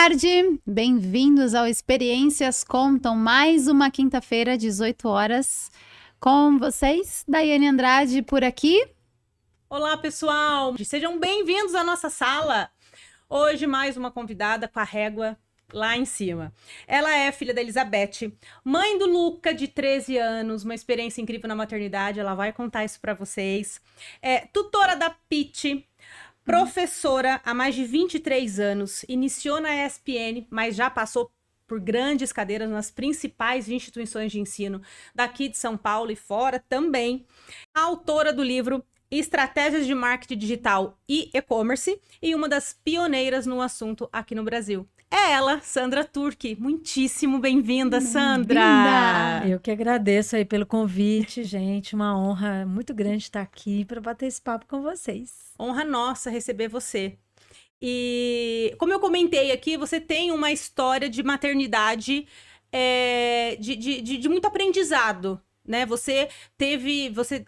tarde, bem-vindos ao Experiências Contam, mais uma quinta-feira, 18 horas, com vocês, Daiane Andrade por aqui. Olá, pessoal! Sejam bem-vindos à nossa sala. Hoje, mais uma convidada com a régua lá em cima. Ela é filha da Elizabeth, mãe do Luca, de 13 anos, uma experiência incrível na maternidade, ela vai contar isso para vocês. É tutora da Pitty, professora há mais de 23 anos, iniciou na ESPN, mas já passou por grandes cadeiras nas principais instituições de ensino daqui de São Paulo e fora também. A autora do livro Estratégias de Marketing Digital e E-Commerce e uma das pioneiras no assunto aqui no Brasil. É ela, Sandra Turchi. Muitíssimo bem-vinda, Sandra! Eu que agradeço aí pelo convite, gente. Uma honra muito grande estar aqui para bater esse papo com vocês. Honra nossa receber você. E como eu comentei aqui, você tem uma história de maternidade de muito aprendizado, né?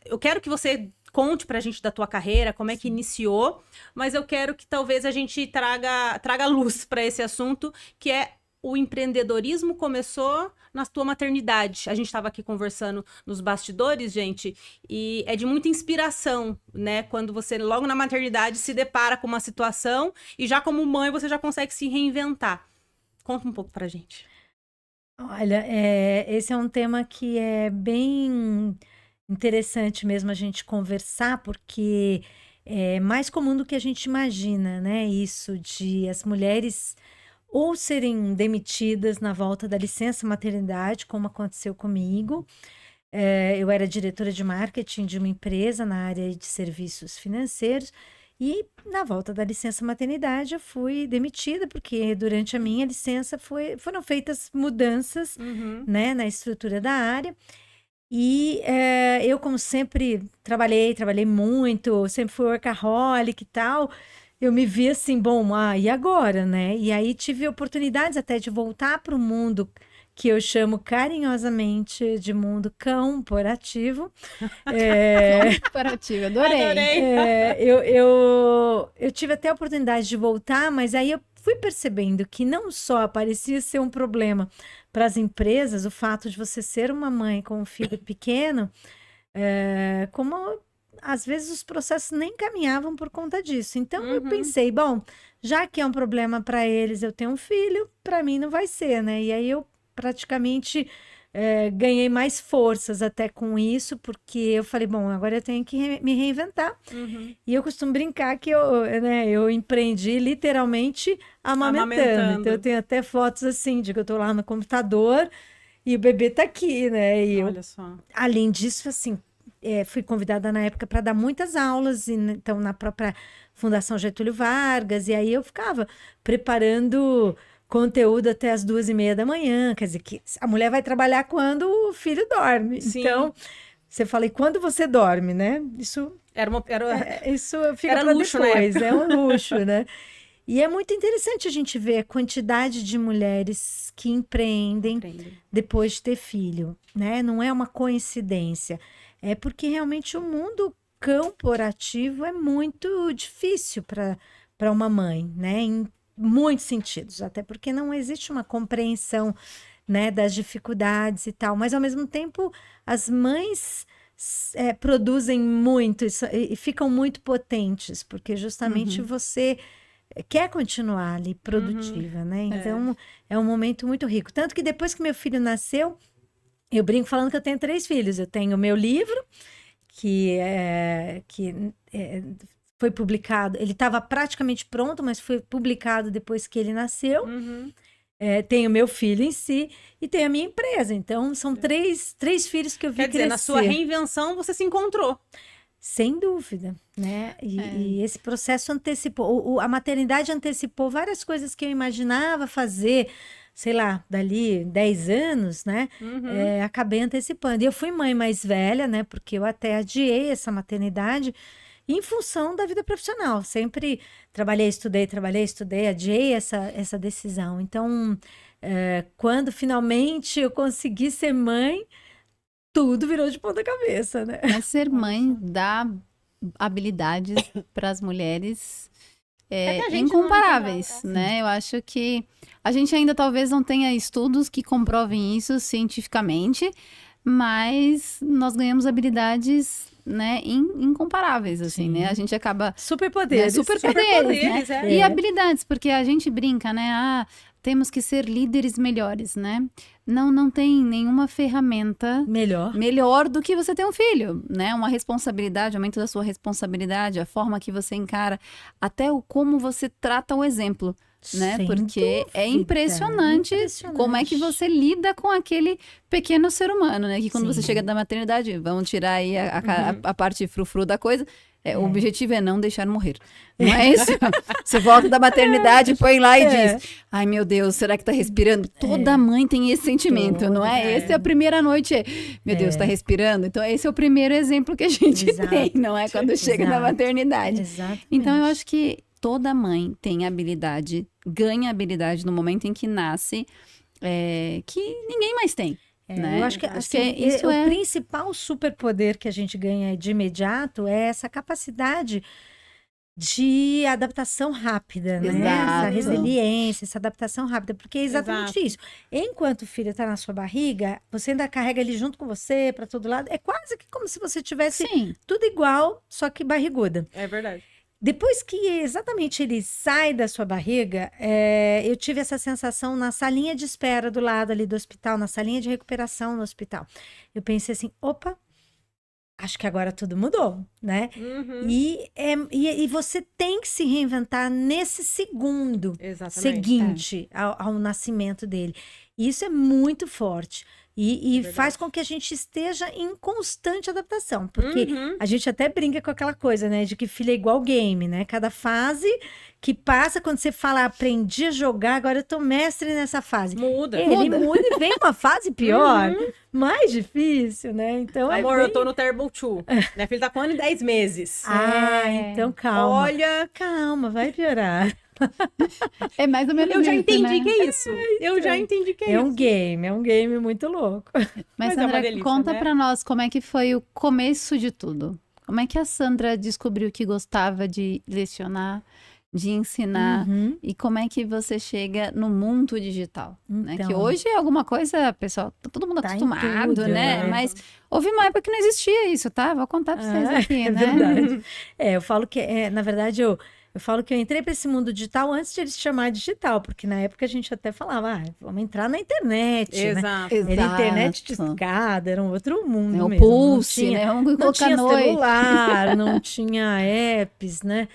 Eu quero que você conte pra gente da tua carreira, como é que iniciou, mas eu quero que talvez a gente traga luz para esse assunto, que é o empreendedorismo começou na tua maternidade. A gente estava aqui conversando nos bastidores, gente, e é de muita inspiração, né? Quando você, logo na maternidade, se depara com uma situação e já como mãe você já consegue se reinventar. Conta um pouco pra gente. Olha, esse é um tema que é bem interessante mesmo a gente conversar, porque é mais comum do que a gente imagina, né? Isso de as mulheres ou serem demitidas na volta da licença maternidade, como aconteceu comigo. Eu era diretora de marketing de uma empresa na área de serviços financeiros e na volta da licença maternidade eu fui demitida porque durante a minha licença foram feitas mudanças, né, na estrutura da área. E eu, como sempre, trabalhei muito, sempre fui workaholic e tal. Eu me vi assim, bom, e agora, né? E aí tive oportunidades até de voltar para o mundo que eu chamo carinhosamente de mundo corporativo. Corporativo, adorei. Eu tive até a oportunidade de voltar, mas aí eu fui percebendo que não só parecia ser um problema para as empresas, o fato de você ser uma mãe com um filho pequeno, como às vezes os processos nem caminhavam por conta disso. Então eu pensei, bom, já que é um problema para eles eu ter um filho, para mim não vai ser, né? E aí eu praticamente ganhei mais forças até com isso, porque eu falei, bom, agora eu tenho que me reinventar. E eu costumo brincar que eu empreendi literalmente amamentando. Então eu tenho até fotos assim, de que eu tô lá no computador e o bebê tá aqui, né? E Olha só. Além disso, assim, fui convidada na época para dar muitas aulas, então na própria Fundação Getúlio Vargas, e aí eu ficava preparando conteúdo até as 2:30 da manhã, quer dizer, que a mulher vai trabalhar quando o filho dorme. Sim. Então, você fala, e quando você dorme, né? Isso isso fica para depois, é um luxo, né? E é muito interessante a gente ver a quantidade de mulheres que empreendem depois de ter filho, né? Não é uma coincidência, é porque realmente o mundo corporativo é muito difícil para uma mãe, né? Em muitos sentidos, até porque não existe uma compreensão, né, das dificuldades e tal, mas ao mesmo tempo as mães produzem muito e ficam muito potentes, porque justamente você quer continuar ali produtiva, né? Então é um momento muito rico. Tanto que depois que meu filho nasceu, eu brinco falando que eu tenho 3 filhos. Eu tenho o meu livro, que foi publicado, ele estava praticamente pronto, mas foi publicado depois que ele nasceu. Tenho meu filho em si e tenho a minha empresa. Então, são três filhos que eu vi crescer. Quer dizer, na sua reinvenção, você se encontrou. Sem dúvida, né? E esse processo antecipou, a maternidade antecipou várias coisas que eu imaginava fazer, sei lá, dali 10 anos, né? Acabei antecipando. E eu fui mãe mais velha, né? Porque eu até adiei essa maternidade em função da vida profissional. Sempre trabalhei, estudei, adiei essa decisão. Então, quando finalmente eu consegui ser mãe, tudo virou de ponta cabeça, né? Mas ser mãe dá habilidades para as mulheres É que a gente incomparáveis, não né? Eu acho que a gente ainda talvez não tenha estudos que comprovem isso cientificamente, mas nós ganhamos habilidades, né, incomparáveis, assim, né? A gente acaba... Superpoderes. Superpoderes, né? é. E habilidades, porque a gente brinca, né? Ah, temos que ser líderes melhores, né? Não tem nenhuma ferramenta melhor do que você ter um filho, né? Uma responsabilidade, aumento da sua responsabilidade, a forma que você encara, até o como você trata o exemplo, né? Sem Porque é dúvida, impressionante como é que você lida com aquele pequeno ser humano, né? Que quando você Sim. chega da maternidade, vamos tirar aí a parte frufru da coisa. O objetivo é não deixar morrer. Não é isso? Você volta da maternidade, põe lá e diz: ai, meu Deus, será que tá respirando? Toda mãe tem esse sentimento, não é? Essa é a primeira noite. Meu Deus, tá respirando? Então, esse é o primeiro exemplo que a gente tem, não é? Quando chega na maternidade. Exatamente. Então, eu acho que toda mãe tem habilidade, ganha habilidade no momento em que nasce, que ninguém mais tem. Né? Eu acho que, assim, isso o principal superpoder que a gente ganha de imediato é essa capacidade de adaptação rápida, né? Essa Exato. resiliência, essa adaptação rápida, porque é exatamente isso. Enquanto o filho está na sua barriga, você ainda carrega ele junto com você para todo lado. É quase que como se você tivesse tudo igual, só que barriguda. É verdade. Depois que exatamente ele sai da sua barriga, eu tive essa sensação na salinha de espera do lado ali do hospital, na salinha de recuperação no hospital. Eu pensei assim, opa, acho que agora tudo mudou, né? E você tem que se reinventar nesse segundo seguinte ao nascimento dele. E isso é muito forte. E faz com que a gente esteja em constante adaptação. Porque a gente até brinca com aquela coisa, né? De que filho é igual game, né? Cada fase que passa, quando você fala, aprendi a jogar, agora eu tô mestre nessa fase. Ele muda e vem uma fase pior, mais difícil, né? Então amor, eu tô no Terrible 2. Minha filha tá com 1 ano e 10 meses. Então calma. Olha... Calma, vai piorar. É mais ou menos Eu já entendi né? que é isso. Eu já entendi que é isso. É um game muito louco. Mas Sandra, delícia, conta pra nós como é que foi o começo de tudo. Como é que a Sandra descobriu que gostava de lecionar, de ensinar, e como é que você chega no mundo digital, né? Que hoje é alguma coisa, pessoal, tá todo mundo acostumado, tudo, né? Mas houve uma época que não existia isso, tá? Vou contar pra vocês aqui, né? Verdade. Eu falo que, na verdade, eu falo que eu entrei para esse mundo digital antes de ele se chamar digital, porque na época a gente até falava, vamos entrar na internet, Exato. né? Era internet de escada, era um outro mundo o mesmo. Pulse, né? Vamos não tinha noite. celular, não tinha apps, né?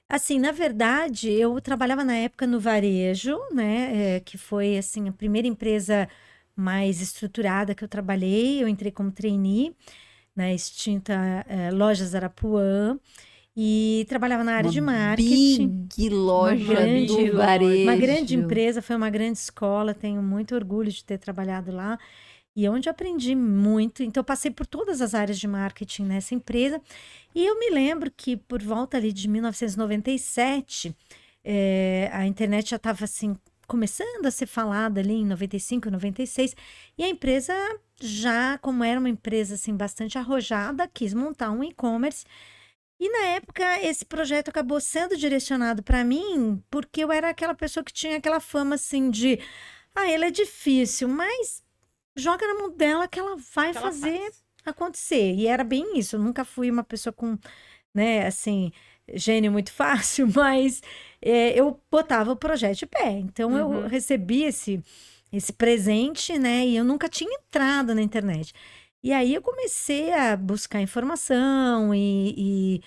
Assim, na verdade, eu trabalhava na época no varejo, né? Que foi, assim, a primeira empresa mais estruturada que eu trabalhei. Eu entrei como trainee na extinta Lojas Arapuã. E trabalhava na área de marketing. Big loja do varejo. Uma grande empresa, foi uma grande escola, tenho muito orgulho de ter trabalhado lá. E onde eu aprendi muito. Então, eu passei por todas as áreas de marketing nessa empresa. E eu me lembro que por volta ali de 1997, a internet já estava assim, começando a ser falada ali em 95, 96. E a empresa já, como era uma empresa assim, bastante arrojada, quis montar um e-commerce. E na época, esse projeto acabou sendo direcionado para mim, porque eu era aquela pessoa que tinha aquela fama assim de, ele é difícil, mas joga na mão dela que ela vai fazer acontecer. E era bem isso, eu nunca fui uma pessoa com, né, assim, gênio muito fácil, mas eu botava o projeto de pé. Então, eu recebi esse presente, né, e eu nunca tinha entrado na internet. E aí eu comecei a buscar informação e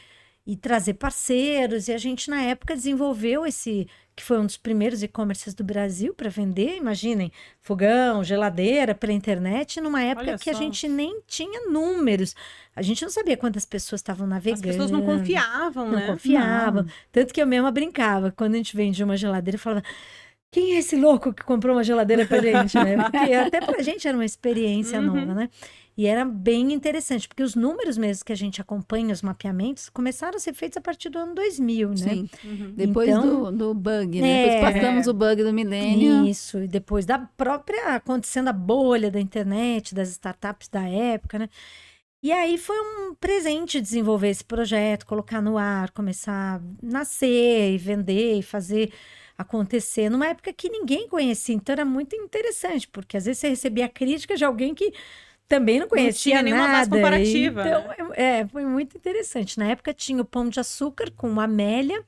trazer parceiros. E a gente, na época, desenvolveu que foi um dos primeiros e-commerces do Brasil para vender. Imaginem, fogão, geladeira pela internet, numa época que a gente nem tinha números. A gente não sabia quantas pessoas estavam navegando. As pessoas não confiavam, né? Não confiavam. Tanto que eu mesma brincava. Quando a gente vendia uma geladeira, eu falava... Quem é esse louco que comprou uma geladeira pra gente, né? Porque até pra gente era uma experiência nova, né? E era bem interessante, porque os números mesmo que a gente acompanha, os mapeamentos, começaram a ser feitos a partir do ano 2000, né? Sim. Depois do bug, né? Depois passamos o bug do milênio. Isso, e depois da própria, acontecendo a bolha da internet, das startups da época, né? E aí foi um presente desenvolver esse projeto, colocar no ar, começar a nascer e vender e fazer acontecer numa época que ninguém conhecia. Então era muito interessante, porque às vezes você recebia a crítica de alguém que também não Não conhecia tinha nenhuma base nada. comparativa, Então, né? foi muito interessante. Na época tinha o Pão de Açúcar com a Amélia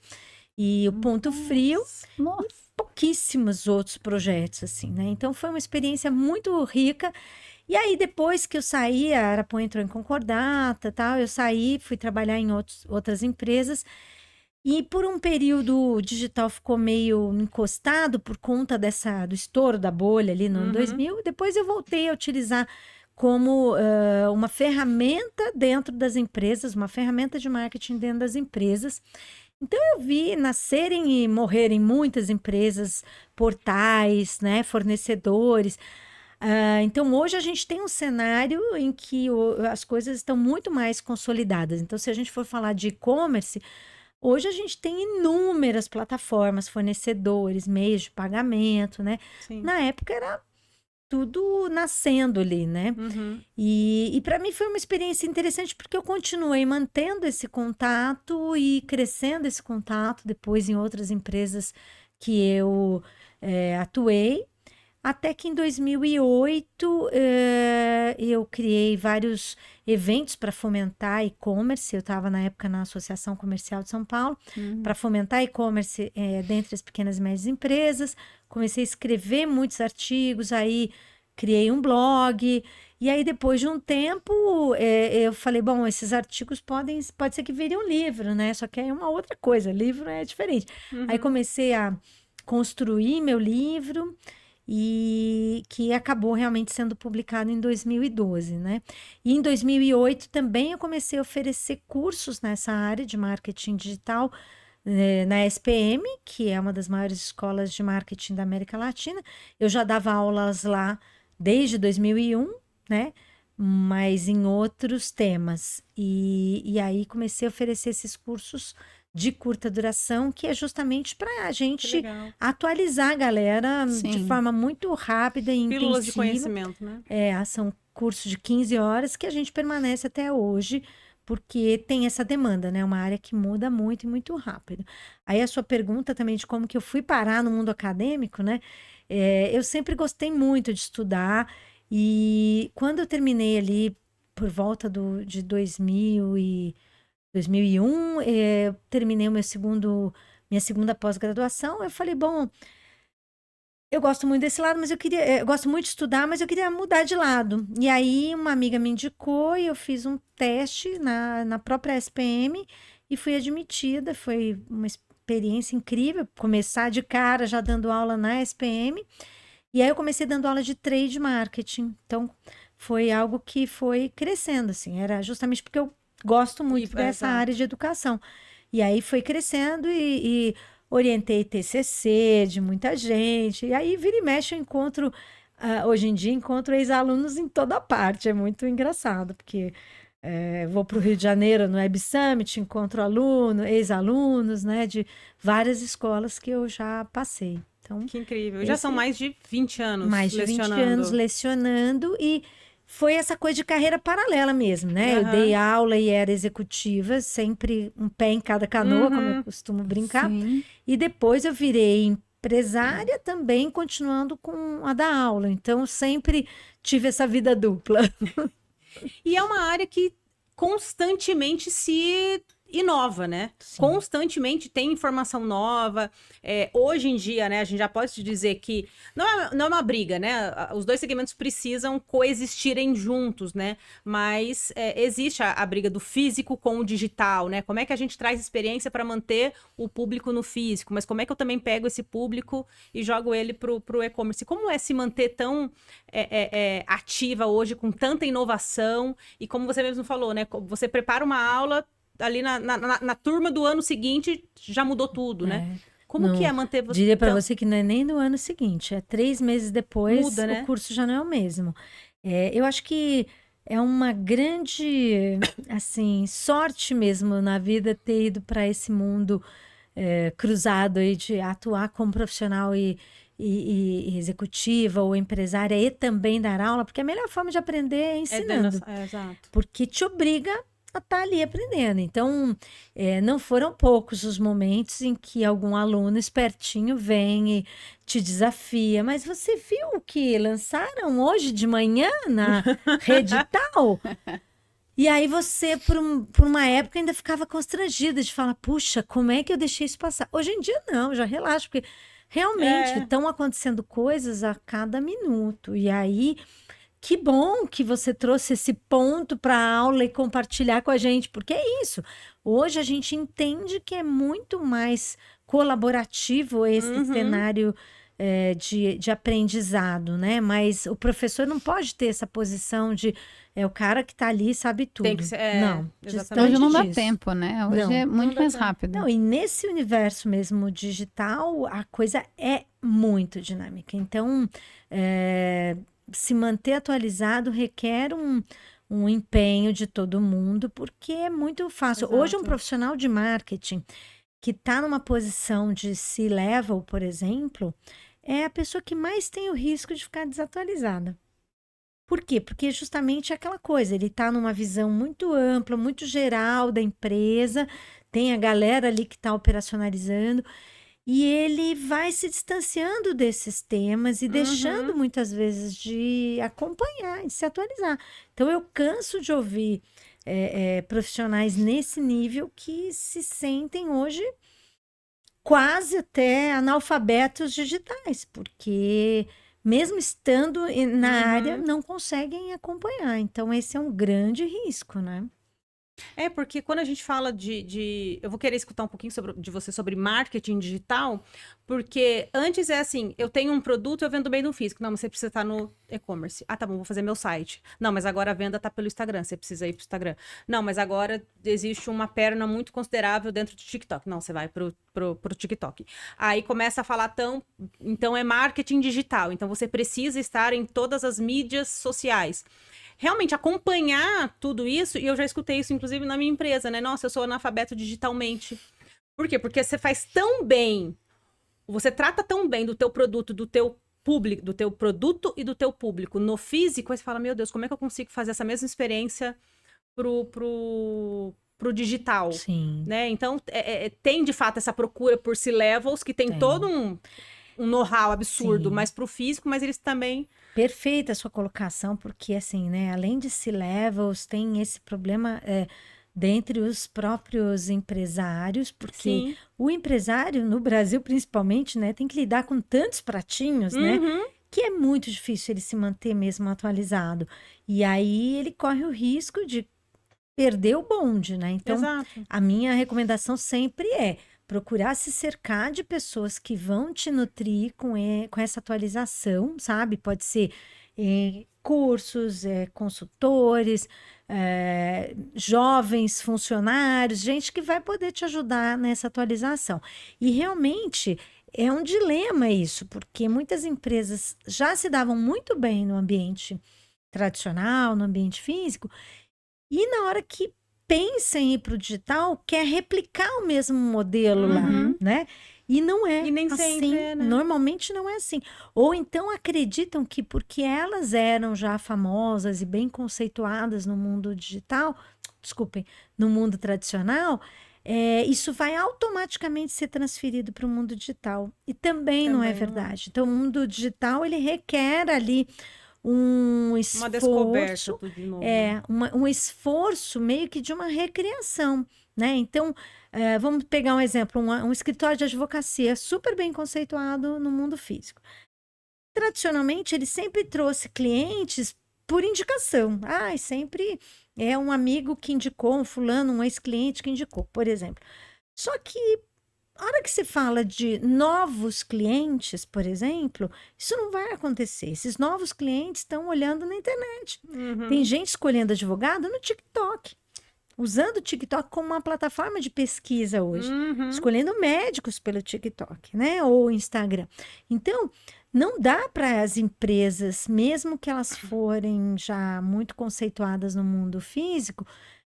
e o Ponto Frio, Nossa. pouquíssimos outros projetos, assim, né? Então foi uma experiência muito rica. E aí, depois que eu saí, a Arapuã entrou em concordata, tal, eu saí, fui trabalhar em outras empresas. E por um período o digital ficou meio encostado por conta do estouro da bolha ali no ano 2000. Depois eu voltei a utilizar como uma ferramenta dentro das empresas, uma ferramenta de marketing dentro das empresas. Então eu vi nascerem e morrerem muitas empresas, portais, né, fornecedores. Então hoje a gente tem um cenário em que as coisas estão muito mais consolidadas. Então, se a gente for falar de e-commerce, hoje a gente tem inúmeras plataformas, fornecedores, meios de pagamento, né? Sim. Na época era tudo nascendo ali, né? E para mim foi uma experiência interessante porque eu continuei mantendo esse contato e crescendo esse contato depois em outras empresas que eu atuei. Até que em 2008 eu criei vários eventos para fomentar e-commerce. Eu estava na época na Associação Comercial de São Paulo para fomentar e-commerce dentre as pequenas e médias empresas. Comecei a escrever muitos artigos, aí criei um blog. E aí depois de um tempo eu falei, bom, esses artigos pode ser que virem um livro, né? Só que é uma outra coisa, livro é diferente. Aí comecei a construir meu livro e que acabou realmente sendo publicado em 2012, né? E em 2008 também eu comecei a oferecer cursos nessa área de marketing digital na SPM, que é uma das maiores escolas de marketing da América Latina. Eu já dava aulas lá desde 2001, né? Mas em outros temas. E aí comecei a oferecer esses cursos de curta duração, que é justamente para a gente atualizar a galera de forma muito rápida e Pílulas de intensiva. conhecimento, né? São cursos de 15 horas que a gente permanece até hoje, porque tem essa demanda, né? Uma área que muda muito e muito rápido. Aí a sua pergunta também de como que eu fui parar no mundo acadêmico, né? Eu sempre gostei muito de estudar e quando eu terminei ali por volta de 2001, terminei minha segunda pós-graduação. Eu falei, bom, eu gosto muito desse lado, mas eu gosto muito de estudar, mas eu queria mudar de lado. E aí uma amiga me indicou e eu fiz um teste na própria SPM e fui admitida. Foi uma experiência incrível, começar de cara já dando aula na SPM. E aí eu comecei dando aula de trade marketing. Então foi algo que foi crescendo, assim. Era justamente porque eu gosto muito dessa área de educação. E aí foi crescendo e orientei TCC de muita gente. E aí vira e mexe eu encontro, hoje em dia encontro ex-alunos em toda parte. É muito engraçado, porque vou para o Rio de Janeiro no Web Summit, encontro ex-alunos, né, de várias escolas que eu já passei. Então, que incrível. Já são mais de 20 anos mais de 20 anos lecionando e foi essa coisa de carreira paralela mesmo, né? Eu dei aula e era executiva, sempre um pé em cada canoa, como eu costumo brincar. Sim. E depois eu virei empresária também, continuando com a da aula. Então, sempre tive essa vida dupla. E é uma área que constantemente se inova, né? Sim. Constantemente tem informação nova. Hoje em dia, né, a gente já pode te dizer que não é uma briga, né? Os dois segmentos precisam coexistirem juntos, né? Mas existe a briga do físico com o digital, né? Como é que a gente traz experiência para manter o público no físico? Mas como é que eu também pego esse público e jogo ele pro e-commerce? Como é se manter tão ativa hoje com tanta inovação? E como você mesmo falou, né? Você prepara uma aula ali na turma do ano seguinte, já mudou tudo, né? Como que é manter você... Diria para você que não é nem no ano seguinte, 3 meses depois, muda, né? O curso já não é o mesmo. Eu acho que é uma grande, assim, sorte mesmo na vida ter ido para esse mundo cruzado aí de atuar como profissional e e executiva ou empresária e também dar aula, porque a melhor forma de aprender é ensinando. Exato. Porque te obriga a estar ali aprendendo. Então, não foram poucos os momentos em que algum aluno espertinho vem e te desafia. Mas você viu o que lançaram hoje de manhã na rede tal? E aí você, por uma época, ainda ficava constrangida de falar, puxa, como é que eu deixei isso passar? Hoje em dia, não, já relaxo, porque realmente estão acontecendo coisas a cada minuto. E aí... Que bom que você trouxe esse ponto para a aula e compartilhar com a gente, porque é isso. Hoje a gente entende que é muito mais colaborativo esse cenário de aprendizado, né? Mas o professor não pode ter essa posição de o cara que está ali sabe tudo. Tem que ser, não, exatamente. Hoje não dá disso. tempo, né? Hoje Não, é muito mais rápido. Não, e nesse universo mesmo digital, a coisa é muito dinâmica. Então, se manter atualizado requer um empenho de todo mundo, porque é muito fácil. Exato. Hoje, um profissional de marketing que está numa posição de C-level, por exemplo, é a pessoa que mais tem o risco de ficar desatualizada. Por quê? Porque justamente é aquela coisa, ele está numa visão muito ampla, muito geral da empresa, tem a galera ali que está operacionalizando, e ele vai se distanciando desses temas e deixando muitas vezes de acompanhar, de se atualizar. Então, eu canso de ouvir profissionais nesse nível que se sentem hoje quase até analfabetos digitais, porque mesmo estando na área, não conseguem acompanhar. Então, esse é um grande risco, né? Porque quando a gente fala eu vou querer escutar um pouquinho de você sobre marketing digital, porque antes é assim, eu tenho um produto, eu vendo bem no físico. Não, mas você precisa estar no e-commerce. Ah, tá bom, vou fazer meu site. Não, mas agora a venda tá pelo Instagram, você precisa ir pro Instagram. Não, mas agora existe uma perna muito considerável dentro do TikTok. Não, você vai pro TikTok. Aí começa a falar então é marketing digital. Então você precisa estar em todas as mídias sociais. Realmente acompanhar tudo isso, e eu já escutei isso, inclusive, na minha empresa, né? Nossa, eu sou analfabeto digitalmente. Por quê? Porque você faz tão bem, você trata tão bem do teu produto, do teu público, do teu produto e do teu público no físico, aí você fala, meu Deus, como é que eu consigo fazer essa mesma experiência pro digital? Sim. Né? Então, tem de fato essa procura por C-levels, que tem todo um know-how absurdo, mas pro físico, mas eles também... Perfeita a sua colocação, porque assim, né, além de C-levels, tem esse problema dentre os próprios empresários, porque o empresário, no Brasil principalmente, né, tem que lidar com tantos pratinhos, né, que é muito difícil ele se manter mesmo atualizado. E aí ele corre o risco de perder o bonde, né? Então, a minha recomendação sempre é procurar se cercar de pessoas que vão te nutrir com essa atualização, sabe? Pode ser cursos, consultores, jovens funcionários, gente que vai poder te ajudar nessa atualização. E realmente é um dilema isso, porque muitas empresas já se davam muito bem no ambiente tradicional, no ambiente físico, e na hora que pensa em ir para o digital, quer replicar o mesmo modelo lá, né? E não é e nem assim, sempre é, né? Normalmente não é assim. Ou então acreditam que porque elas eram já famosas e bem conceituadas no mundo digital, desculpem, no mundo tradicional, isso vai automaticamente ser transferido para o mundo digital. E também não é verdade. Então, o mundo digital, ele requer ali um esforço, uma descoberta, tudo de novo. Um esforço meio que de uma recriação, né? Então, vamos pegar um exemplo, um escritório de advocacia super bem conceituado no mundo físico. Tradicionalmente, ele sempre trouxe clientes por indicação. Sempre é um amigo que indicou, um fulano, um ex-cliente que indicou, por exemplo. Só que a hora que se fala de novos clientes, por exemplo, isso não vai acontecer. Esses novos clientes estão olhando na internet. Tem gente escolhendo advogado no TikTok, usando o TikTok como uma plataforma de pesquisa hoje, escolhendo médicos pelo TikTok, né? Ou Instagram. Então, não dá para as empresas, mesmo que elas forem já muito conceituadas no mundo físico,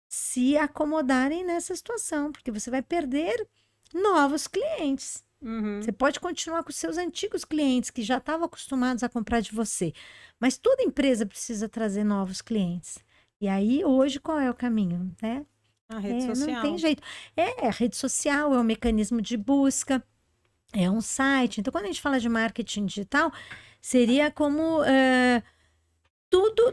se acomodarem nessa situação, porque você vai perder novos clientes, Uhum. Você pode continuar com os seus antigos clientes que já estavam acostumados a comprar de você, mas toda empresa precisa trazer novos clientes. E aí, hoje, qual é o caminho, né? A rede Não social. tem jeito. A rede social, é um mecanismo de busca, é um site. Então, quando a gente fala de marketing digital, seria como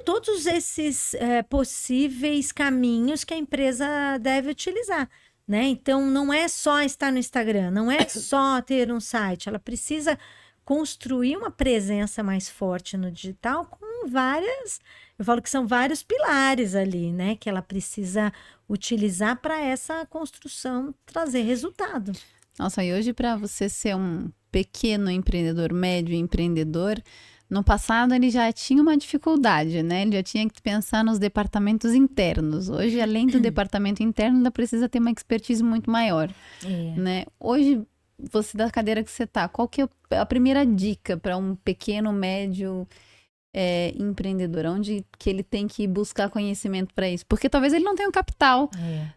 todos esses possíveis caminhos que a empresa deve utilizar, né? Então, não é só estar no Instagram, não é só ter um site, ela precisa construir uma presença mais forte no digital com várias, eu falo que são vários pilares ali, né? Que ela precisa utilizar para essa construção trazer resultado. Nossa, e hoje para você ser um pequeno empreendedor, médio empreendedor, no passado ele já tinha uma dificuldade, né? Ele já tinha que pensar nos departamentos internos. Hoje, além do departamento interno, ainda precisa ter uma expertise muito maior, né? Hoje, você da cadeira que você tá, qual que é a primeira dica para um pequeno, médio empreendedor? Onde que ele tem que buscar conhecimento para isso? Porque talvez ele não tenha o capital,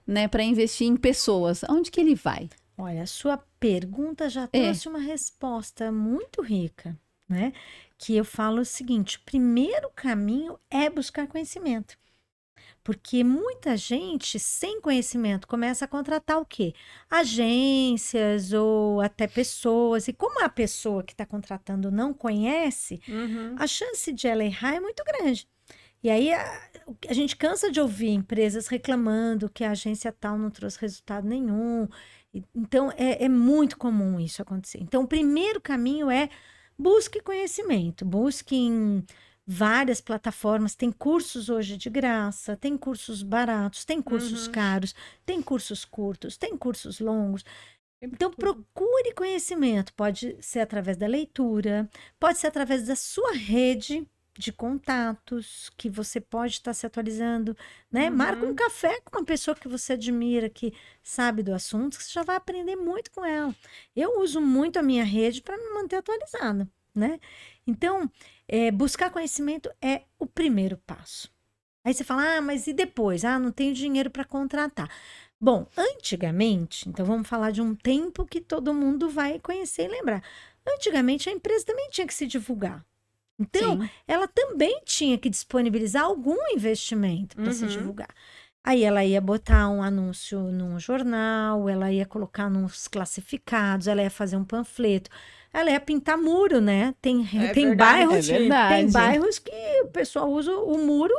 né, para investir em pessoas. Onde que ele vai? Olha, a sua pergunta já trouxe uma resposta muito rica, né? Que eu falo o seguinte: o primeiro caminho é buscar conhecimento. Porque muita gente sem conhecimento começa a contratar o quê? Agências ou até pessoas. E como a pessoa que está contratando não conhece, a chance de ela errar é muito grande. E aí a gente cansa de ouvir empresas reclamando que a agência tal não trouxe resultado nenhum. Então, é muito comum isso acontecer. Então, o primeiro caminho é busque conhecimento, busque em várias plataformas. Tem cursos hoje de graça, tem cursos baratos, tem cursos caros, tem cursos curtos, tem cursos longos. Então, procure conhecimento. Pode ser através da leitura, pode ser através da sua rede de contatos, que você pode estar se atualizando, né? Marca um café com uma pessoa que você admira, que sabe do assunto, que você já vai aprender muito com ela. Eu uso muito a minha rede para me manter atualizada, né? Então, buscar conhecimento é o primeiro passo. Aí você fala, mas e depois? Não tenho dinheiro para contratar. Bom, antigamente, então vamos falar de um tempo que todo mundo vai conhecer e lembrar. Antigamente, a empresa também tinha que se divulgar. Então, ela também tinha que disponibilizar algum investimento para se divulgar. Aí ela ia botar um anúncio num jornal, ela ia colocar nos classificados, ela ia fazer um panfleto, ela ia pintar muro, né? Tem bairros que o pessoal usa o muro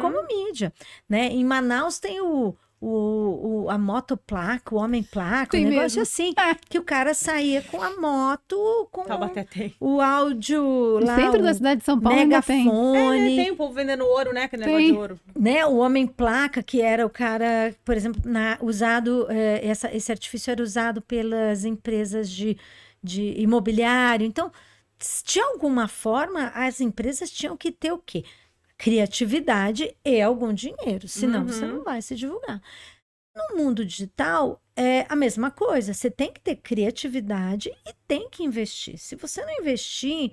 como mídia, né? Em Manaus tem a motoplaca, o homem-placa, um negócio assim, que o cara saía com a moto, com o áudio lá, no centro da cidade de São Paulo megafone. Tem o povo vendendo ouro, né? Aquele negócio de ouro. Né? O homem-placa, que era o cara, por exemplo, esse artifício era usado pelas empresas de imobiliário. Então, de alguma forma, as empresas tinham que ter o quê? Criatividade e algum dinheiro, senão você não vai se divulgar. No mundo digital, é a mesma coisa. Você tem que ter criatividade e tem que investir. Se você não investir,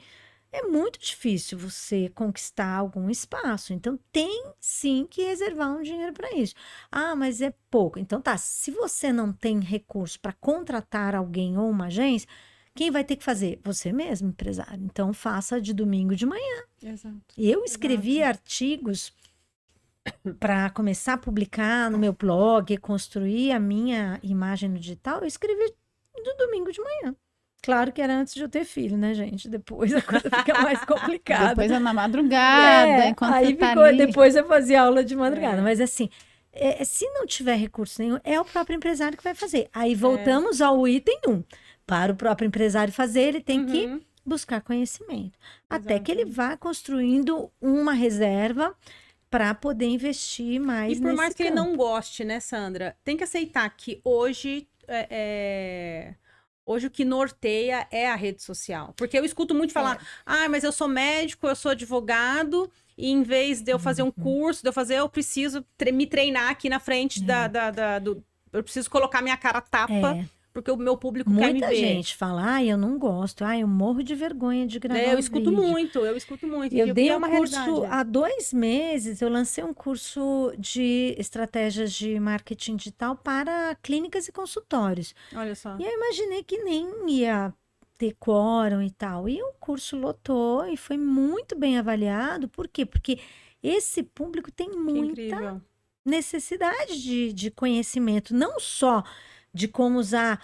é muito difícil você conquistar algum espaço. Então, tem sim que reservar um dinheiro para isso. Mas é pouco. Então, tá. Se você não tem recurso para contratar alguém ou uma agência, quem vai ter que fazer? Você mesmo, empresário. Então, faça de domingo de manhã. Exato. Eu escrevi artigos para começar a publicar no meu blog, construir a minha imagem no digital. Eu escrevi do domingo de manhã. Claro que era antes de eu ter filho, né, gente? Depois a coisa fica mais complicada. Depois é na madrugada, enquanto aí você tá ali. Depois eu fazia aula de madrugada. Mas assim, se não tiver recurso nenhum, é o próprio empresário que vai fazer. Aí voltamos ao item 1. Para o próprio empresário fazer, ele tem que buscar conhecimento. Até que ele vá construindo uma reserva para poder investir mais nesse campo. E por mais que ele não goste, né, Sandra? Tem que aceitar que hoje o que norteia é a rede social. Porque eu escuto muito falar, mas eu sou médico, eu sou advogado, e em vez de eu fazer um curso, eu preciso me treinar aqui na frente eu preciso colocar minha cara a tapa porque o meu público quer me Muita ver. gente fala, eu não gosto, eu morro de vergonha de gravar Eu um escuto vídeo. muito, eu escuto muito. Eu E dei é um uma curso realidade. há 2 meses, eu lancei um curso de estratégias de marketing digital para clínicas e consultórios. Olha só. E eu imaginei que nem ia ter quórum e tal. E o curso lotou e foi muito bem avaliado. Por quê? Porque esse público tem Que muita incrível. necessidade de conhecimento, não só de como usar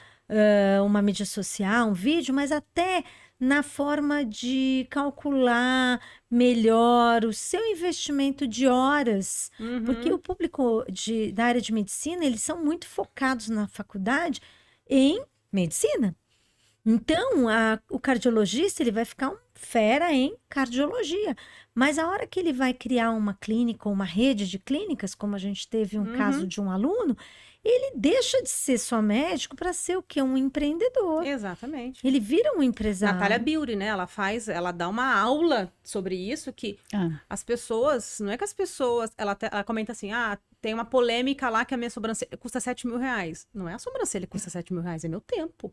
uma mídia social, um vídeo, mas até na forma de calcular melhor o seu investimento de horas. Porque Uhum. o público da área de medicina, eles são muito focados na faculdade em medicina. Então, o cardiologista, ele vai ficar um fera em cardiologia. Mas a hora que ele vai criar uma clínica ou uma rede de clínicas, como a gente teve um caso de um aluno, ele deixa de ser só médico para ser o quê? Um empreendedor. Exatamente. Ele vira um empresário. Natália Beauty, né? Ela dá uma aula sobre isso, que as pessoas, não é que as pessoas, ela comenta assim, tem uma polêmica lá que a minha sobrancelha custa 7 mil reais. Não é a sobrancelha que custa 7 mil reais, é meu tempo.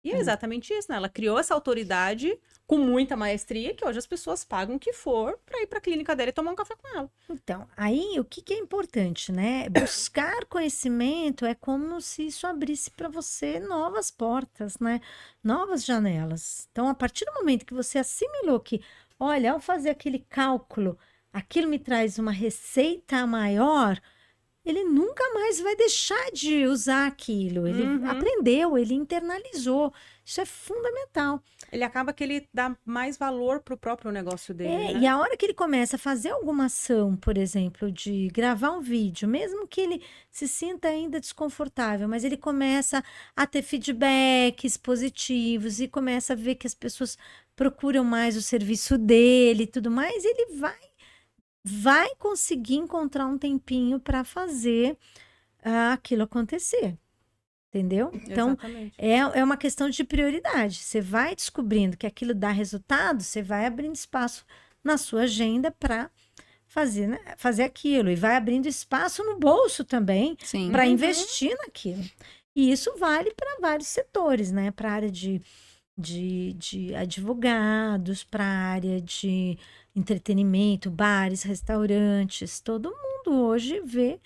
E é exatamente isso, né? Ela criou essa autoridade com muita maestria, que hoje as pessoas pagam o que for para ir para a clínica dela e tomar um café com ela. Então, aí o que é importante, né? Buscar conhecimento é como se isso abrisse para você novas portas, né? Novas janelas. Então, a partir do momento que você assimilou que, olha, ao fazer aquele cálculo, aquilo me traz uma receita maior, ele nunca mais vai deixar de usar aquilo. Ele aprendeu, ele internalizou. Isso é fundamental. Ele acaba que ele dá mais valor pro próprio negócio dele, né? E a hora que ele começa a fazer alguma ação, por exemplo, de gravar um vídeo, mesmo que ele se sinta ainda desconfortável, mas ele começa a ter feedbacks positivos e começa a ver que as pessoas procuram mais o serviço dele e tudo mais, ele vai conseguir encontrar um tempinho para fazer aquilo acontecer. Entendeu? Então, Exatamente. é uma questão de prioridade. Você vai descobrindo que aquilo dá resultado, você vai abrindo espaço na sua agenda para fazer, né, fazer aquilo. E vai abrindo espaço no bolso também para investir naquilo. E isso vale para vários setores, né? Para a área de advogados, para a área de entretenimento, bares, restaurantes. Todo mundo hoje vê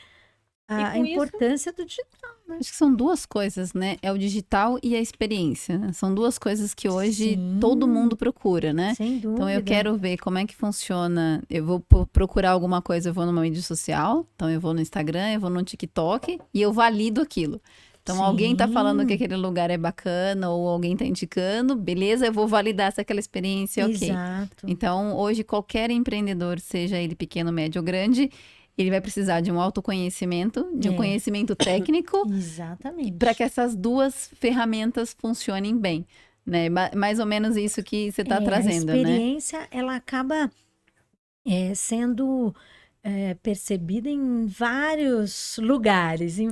a importância do digital. Acho que são 2 coisas, né? É o digital e a experiência, né? São 2 coisas que hoje todo mundo procura, né? Sem dúvida. Então, eu quero ver como é que funciona. Eu vou procurar alguma coisa, eu vou numa mídia social. Então, eu vou no Instagram, eu vou no TikTok e eu valido aquilo. Então, alguém tá falando que aquele lugar é bacana ou alguém tá indicando, beleza, eu vou validar se aquela experiência é ok. Exato. Então, hoje, qualquer empreendedor, seja ele pequeno, médio ou grande, ele vai precisar de um autoconhecimento, de um conhecimento técnico. Exatamente. Para que essas 2 ferramentas funcionem bem, né? Mais ou menos isso que você está trazendo, né? A experiência, ela acaba sendo percebida em vários lugares, em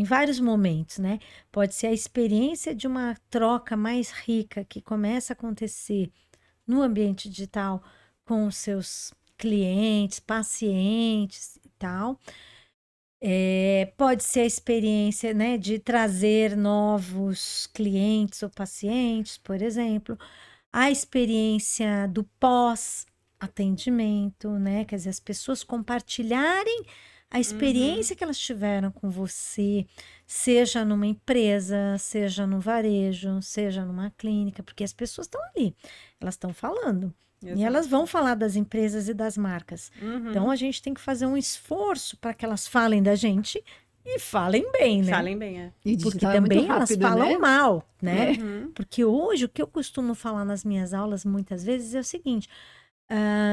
vários momentos, né? Pode ser a experiência de uma troca mais rica que começa a acontecer no ambiente digital com os seus clientes, pacientes e tal. Pode ser a experiência, né, de trazer novos clientes ou pacientes, por exemplo. A experiência do pós-atendimento, né? Quer dizer, as pessoas compartilharem a experiência que elas tiveram com você, seja numa empresa, seja no varejo, seja numa clínica, porque as pessoas estão ali, elas estão falando. E elas vão falar das empresas e das marcas. Então, a gente tem que fazer um esforço para que elas falem da gente e falem bem, né? Falem bem, Porque também elas falam mal, né? Uhum. Porque hoje, o que eu costumo falar nas minhas aulas, muitas vezes, é o seguinte.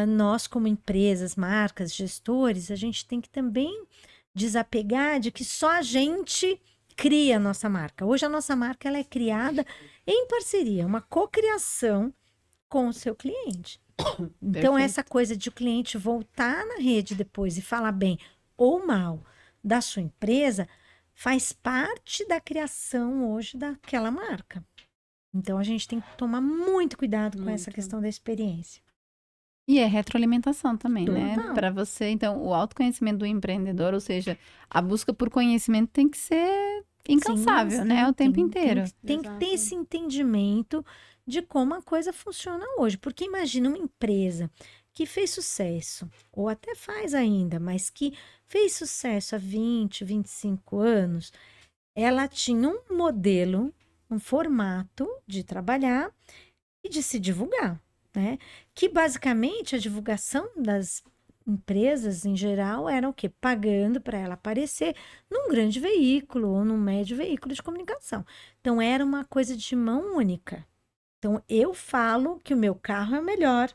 Nós, como empresas, marcas, gestores, a gente tem que também desapegar de que só a gente cria a nossa marca. Hoje, a nossa marca ela é criada em parceria, uma cocriação com o seu cliente. Então, essa coisa de o cliente voltar na rede depois e falar bem ou mal da sua empresa faz parte da criação hoje daquela marca. Então, a gente tem que tomar muito cuidado com essa questão da experiência. E é retroalimentação também, Total. né? Para você, então, o autoconhecimento do empreendedor, ou seja, a busca por conhecimento tem que ser Incansável, Sim, né? O tempo tem inteiro. tem que ter Exato. esse entendimento de como a coisa funciona hoje. Porque imagina uma empresa que fez sucesso, ou até faz ainda, mas que fez sucesso há 20, 25 anos, ela tinha um modelo, um formato de trabalhar e de se divulgar, né? Que basicamente a divulgação das empresas em geral era o quê? Pagando para ela aparecer num grande veículo ou num médio veículo de comunicação. Então era uma coisa de mão única. Então eu falo que o meu carro é o melhor,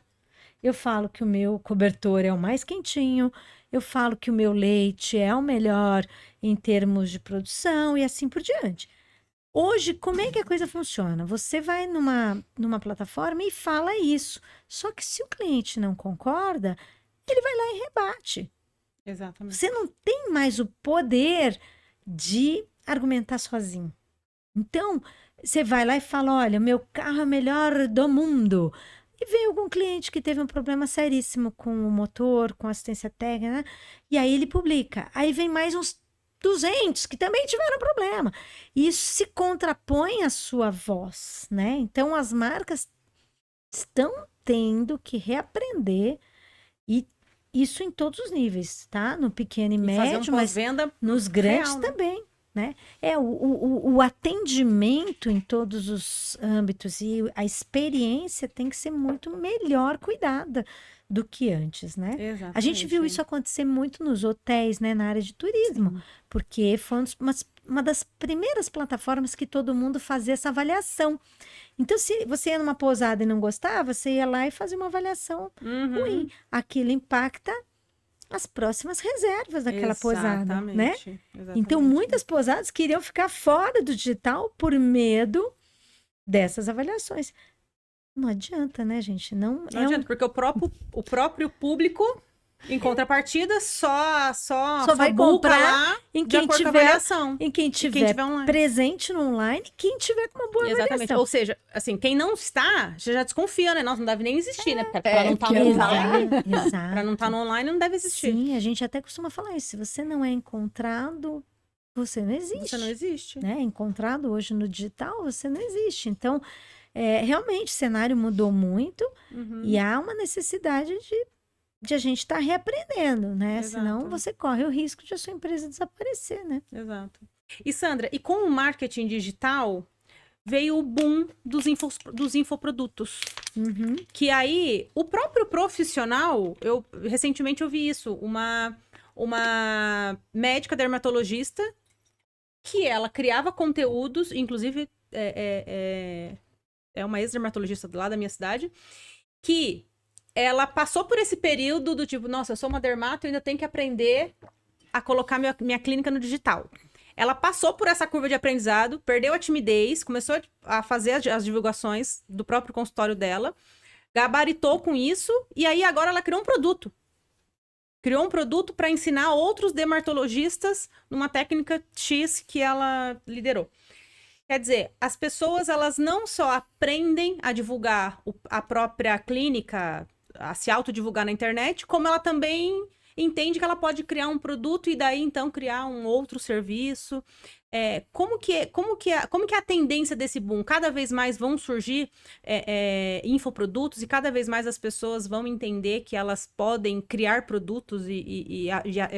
eu falo que o meu cobertor é o mais quentinho, eu falo que o meu leite é o melhor em termos de produção e assim por diante. Hoje, como é que a coisa funciona? Você vai numa plataforma e fala isso. Só que se o cliente não concorda, ele vai lá e rebate. Exatamente. Você não tem mais o poder de argumentar sozinho. Então, você vai lá e fala: olha, meu carro é o melhor do mundo. E vem algum cliente que teve um problema seríssimo com o motor, com assistência técnica, né? E aí ele publica. Aí vem mais uns 200 que também tiveram problema. E isso se contrapõe à sua voz, né? Então, as marcas estão tendo que reaprender, e isso em todos os níveis, tá? No pequeno e E fazer um médio, mas pós-venda nos grandes real, né? também, né? O atendimento em todos os âmbitos e a experiência tem que ser muito melhor cuidada do que antes, né? A gente viu Exatamente. isso acontecer muito nos hotéis, né? Na área de turismo, porque foi uma das primeiras plataformas que todo mundo fazia essa avaliação. Então, se você ia numa pousada e não gostava, você ia lá e fazia uma avaliação ruim. Aquilo impacta as próximas reservas daquela pousada, né? Exatamente. Então, muitas pousadas queriam ficar fora do digital por medo dessas avaliações. Não adianta, né, gente? Não Não adianta, porque o próprio público, em contrapartida, só vai buca comprar lá em de quem acordo com a tiver, avaliação. em quem E tiver online. presente no online, quem tiver com uma boa Exatamente. avaliação. Ou seja, assim, quem não está, já desconfia, né? Nossa, não deve nem existir, né? Para não estar no porque online, Exato. para não estar no online, não deve existir. Sim, a gente até costuma falar isso. Se você não é encontrado, você não existe. Você não existe. Né? Encontrado hoje no digital, você não existe. Então, realmente, o cenário mudou muito e há uma necessidade de a gente estar reaprendendo, né? Exato. Senão você corre o risco de a sua empresa desaparecer, né? Exato. E Sandra, e com o marketing digital veio o boom dos infoprodutos. Que aí, o próprio profissional, eu recentemente ouvi isso, uma médica dermatologista que ela criava conteúdos, inclusive é uma ex-dermatologista lá da minha cidade, que ela passou por esse período do tipo, nossa, eu sou uma dermato, eu ainda tenho que aprender a colocar minha clínica no digital. Ela passou por essa curva de aprendizado, perdeu a timidez, começou a fazer as divulgações do próprio consultório dela, gabaritou com isso, e aí agora ela criou um produto. Criou um produto para ensinar outros dermatologistas numa técnica X que ela liderou. Quer dizer, as pessoas, elas não só aprendem a divulgar a própria clínica, a se autodivulgar na internet, como ela também entende que ela pode criar um produto e daí, então, criar um outro serviço. Como que é a tendência desse boom? Cada vez mais vão surgir infoprodutos e cada vez mais as pessoas vão entender que elas podem criar produtos e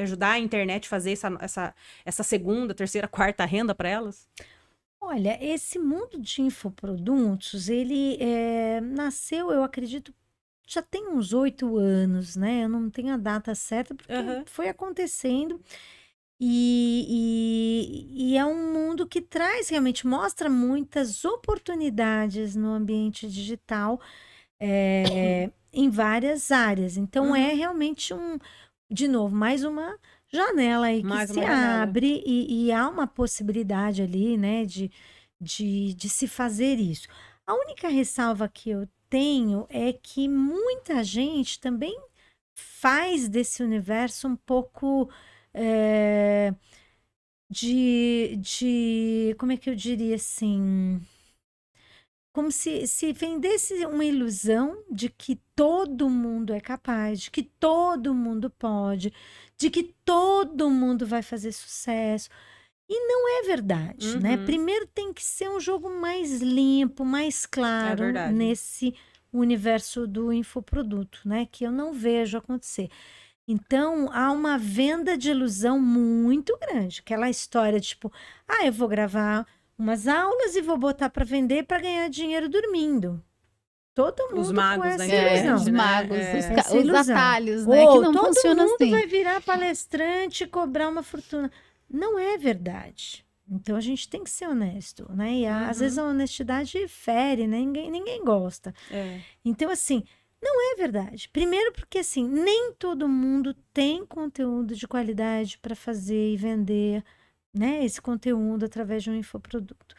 ajudar a internet a fazer essa segunda, terceira, quarta renda para elas? Olha, esse mundo de infoprodutos, ele nasceu, eu acredito, já tem uns 8 anos, né? Eu não tenho a data certa, porque foi acontecendo. E é um mundo que realmente mostra muitas oportunidades no ambiente digital, em várias áreas. Então, é realmente de novo, mais uma janela aí que se abre e há uma possibilidade ali, né, de se fazer isso. A única ressalva que eu tenho é que muita gente também faz desse universo um pouco como é que eu diria assim? Como se vendesse uma ilusão de que todo mundo é capaz, de que todo mundo pode, de que todo mundo vai fazer sucesso. E não é verdade, né? Uhum. Primeiro tem que ser um jogo mais limpo, mais claro verdade. nesse universo do infoproduto, né? Que eu não vejo acontecer. Então, há uma venda de ilusão muito grande. Aquela história, tipo, eu vou gravar umas aulas e vou botar para vender para ganhar dinheiro dormindo. Todo Os mundo com magos essa da É, internet, ilusão. os magos, né? Essa os ilusão. atalhos, né? Que Ou não todo funciona mundo assim. vai virar palestrante e cobrar uma fortuna. Não é verdade. Então, a gente tem que ser honesto, né? E às vezes a honestidade fere, né? Ninguém gosta. É. Então, assim, não é verdade. Primeiro porque, assim, nem todo mundo tem conteúdo de qualidade para fazer e vender, né, esse conteúdo através de um infoproduto.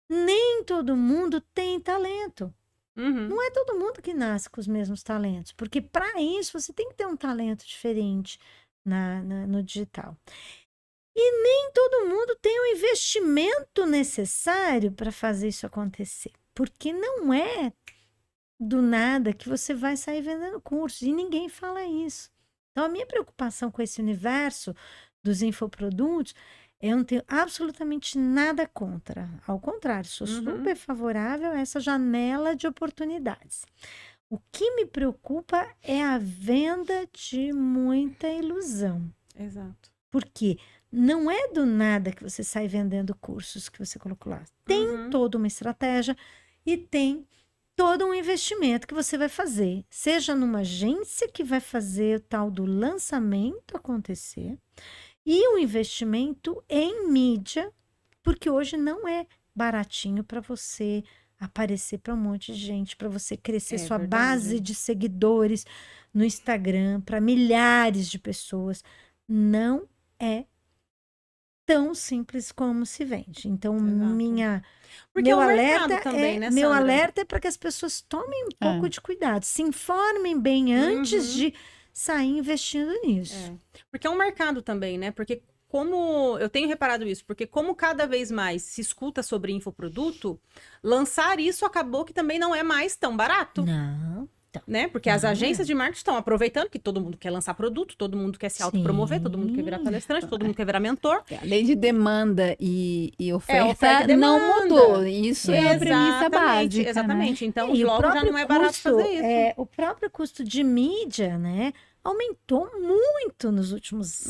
Nem todo mundo tem talento. Uhum. Não é todo mundo que nasce com os mesmos talentos, porque para isso você tem que ter um talento diferente no digital. E nem todo mundo tem o investimento necessário para fazer isso acontecer, porque não é do nada que você vai sair vendendo cursos, e ninguém fala isso. Então, a minha preocupação com esse universo dos infoprodutos, eu não tenho absolutamente nada contra. Ao contrário, sou super favorável a essa janela de oportunidades. O que me preocupa é a venda de muita ilusão. Exato. Porque não é do nada que você sai vendendo cursos que você colocou lá. Tem toda uma estratégia e tem todo um investimento que você vai fazer, seja numa agência que vai fazer o tal do lançamento acontecer, e um investimento em mídia, porque hoje não é baratinho para você aparecer para um monte de gente, para você crescer sua base de seguidores no Instagram para milhares de pessoas. Não é tão simples como se vende. Então, Porque meu é um alerta mercado também, né, meu Sandra? alerta é para que as pessoas tomem um pouco de cuidado, se informem bem antes de sair investindo nisso. Porque é um mercado também, né? Porque como eu tenho reparado isso, porque como cada vez mais se escuta sobre infoproduto, lançar isso acabou que também não é mais tão barato. Não. Né? Porque as agências de marketing estão aproveitando que todo mundo quer lançar produto, todo mundo quer se autopromover, todo mundo quer virar palestrante, todo mundo quer virar mentor. A lei de demanda e oferta, oferta e não demanda. mudou. Isso é a premissa básica. Exatamente. Né? Então, E o logo já próprio não é barato custo, fazer isso. o próprio custo de mídia, né, aumentou muito nos últimos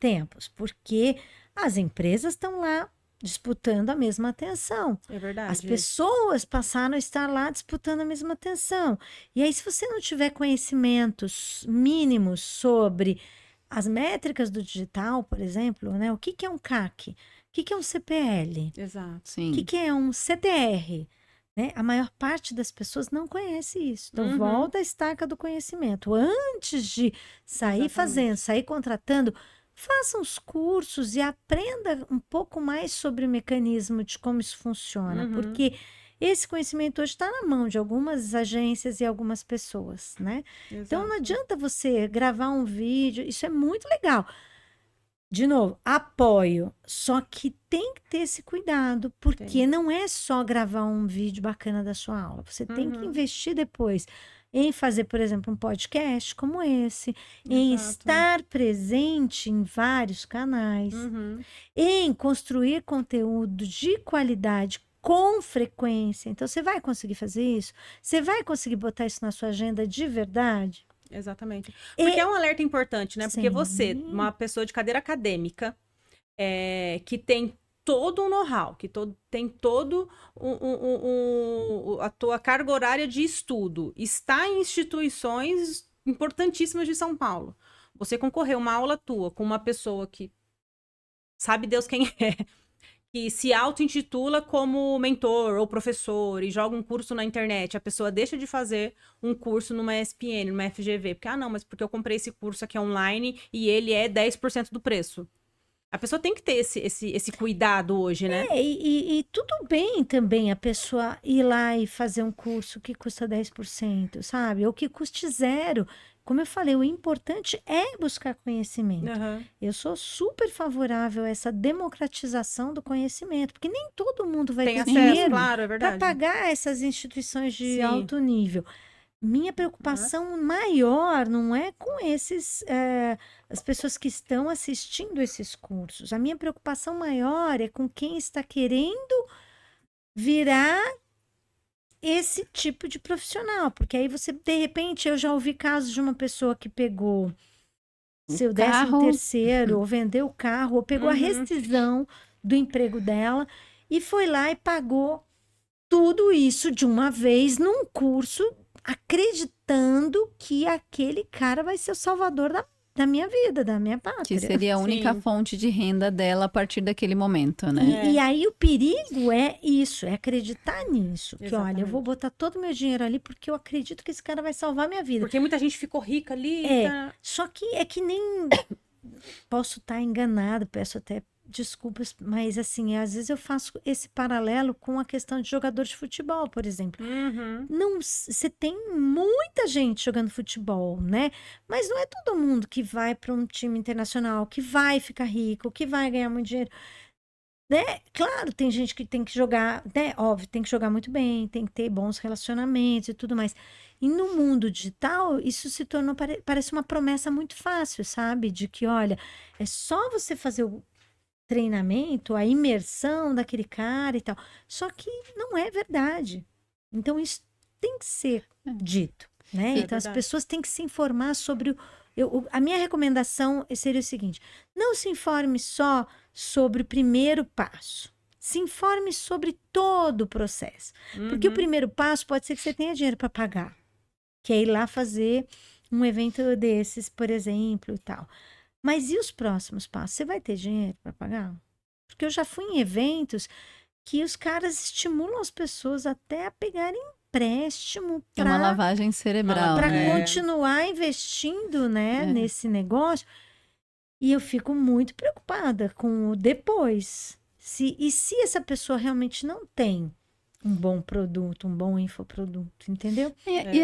tempos, porque as empresas estão lá disputando a mesma atenção. É verdade. As pessoas passaram a estar lá disputando a mesma atenção. E aí, se você não tiver conhecimentos mínimos sobre as métricas do digital, por exemplo, né? O que é um CAC? O que é um CPL? Exato. Sim. O que é um CTR? Né? A maior parte das pessoas não conhece isso. Então, volta a estaca do conhecimento. Antes de sair fazendo, sair contratando, faça uns cursos e aprenda um pouco mais sobre o mecanismo de como isso funciona, porque esse conhecimento hoje está na mão de algumas agências e algumas pessoas, né? Exato. Então, não adianta você gravar um vídeo, isso é muito legal. De novo, apoio, só que tem que ter esse cuidado, porque não é só gravar um vídeo bacana da sua aula, você tem que investir depois em fazer, por exemplo, um podcast como esse, em estar presente em vários canais, em construir conteúdo de qualidade com frequência. Então, você vai conseguir fazer isso? Você vai conseguir botar isso na sua agenda de verdade? Exatamente. Porque é um alerta importante, né? Porque você, uma pessoa de cadeira acadêmica, que tem todo um know-how, que tem todo a tua carga horária de estudo, está em instituições importantíssimas de São Paulo. Você concorreu uma aula tua com uma pessoa que sabe Deus quem é, que se auto-intitula como mentor ou professor e joga um curso na internet, a pessoa deixa de fazer um curso numa ESPN, numa FGV, porque, não, mas porque eu comprei esse curso aqui online e ele é 10% do preço. A pessoa tem que ter esse cuidado hoje, né? E tudo bem também a pessoa ir lá e fazer um curso que custa 10%, sabe? Ou que custe 0%. Como eu falei, o importante é buscar conhecimento. Eu sou super favorável a essa democratização do conhecimento, porque nem todo mundo vai ter acesso, dinheiro claro, é para verdade. pagar essas instituições de alto nível. minha preocupação maior não é com as pessoas que estão assistindo esses cursos. A minha preocupação maior é com quem está querendo virar esse tipo de profissional. Porque aí você, de repente, eu já ouvi casos de uma pessoa que pegou seu 13º, ou vendeu o carro, ou pegou a rescisão do emprego dela e foi lá e pagou tudo isso de uma vez num curso, acreditando que aquele cara vai ser o salvador da minha vida, da minha pátria. Que seria a única fonte de renda dela a partir daquele momento, né? E aí o perigo é isso, é acreditar nisso. Que olha, eu vou Exatamente. botar todo o meu dinheiro ali porque eu acredito que esse cara vai salvar minha vida. Porque muita gente ficou rica ali. Só que é que nem... Posso estar enganado, peço até desculpas, mas assim, às vezes eu faço esse paralelo com a questão de jogador de futebol, por exemplo. Não, você tem muita gente jogando futebol, né? Mas não é todo mundo que vai para um time internacional, que vai ficar rico, que vai ganhar muito dinheiro, né? Claro, tem gente que tem que jogar, né? Óbvio, tem que jogar muito bem, tem que ter bons relacionamentos e tudo mais. E no mundo digital, isso se tornou, parece uma promessa muito fácil, sabe? De que, olha, é só você fazer o treinamento, a imersão daquele cara e tal. Só que não é verdade. Então, isso tem que ser dito, né? Então, as pessoas têm que se informar sobre a minha recomendação seria o seguinte: não se informe só sobre o primeiro passo. Se informe sobre todo o processo. Porque o primeiro passo pode ser que você tenha dinheiro para pagar. Que é ir lá fazer um evento desses, por exemplo, e tal. Mas e os próximos passos? Você vai ter dinheiro para pagar? Porque eu já fui em eventos que os caras estimulam as pessoas até a pegarem empréstimo É uma lavagem cerebral, para né? continuar investindo, né, nesse negócio. E eu fico muito preocupada com o depois. E se essa pessoa realmente não tem um bom produto, um bom infoproduto, entendeu? E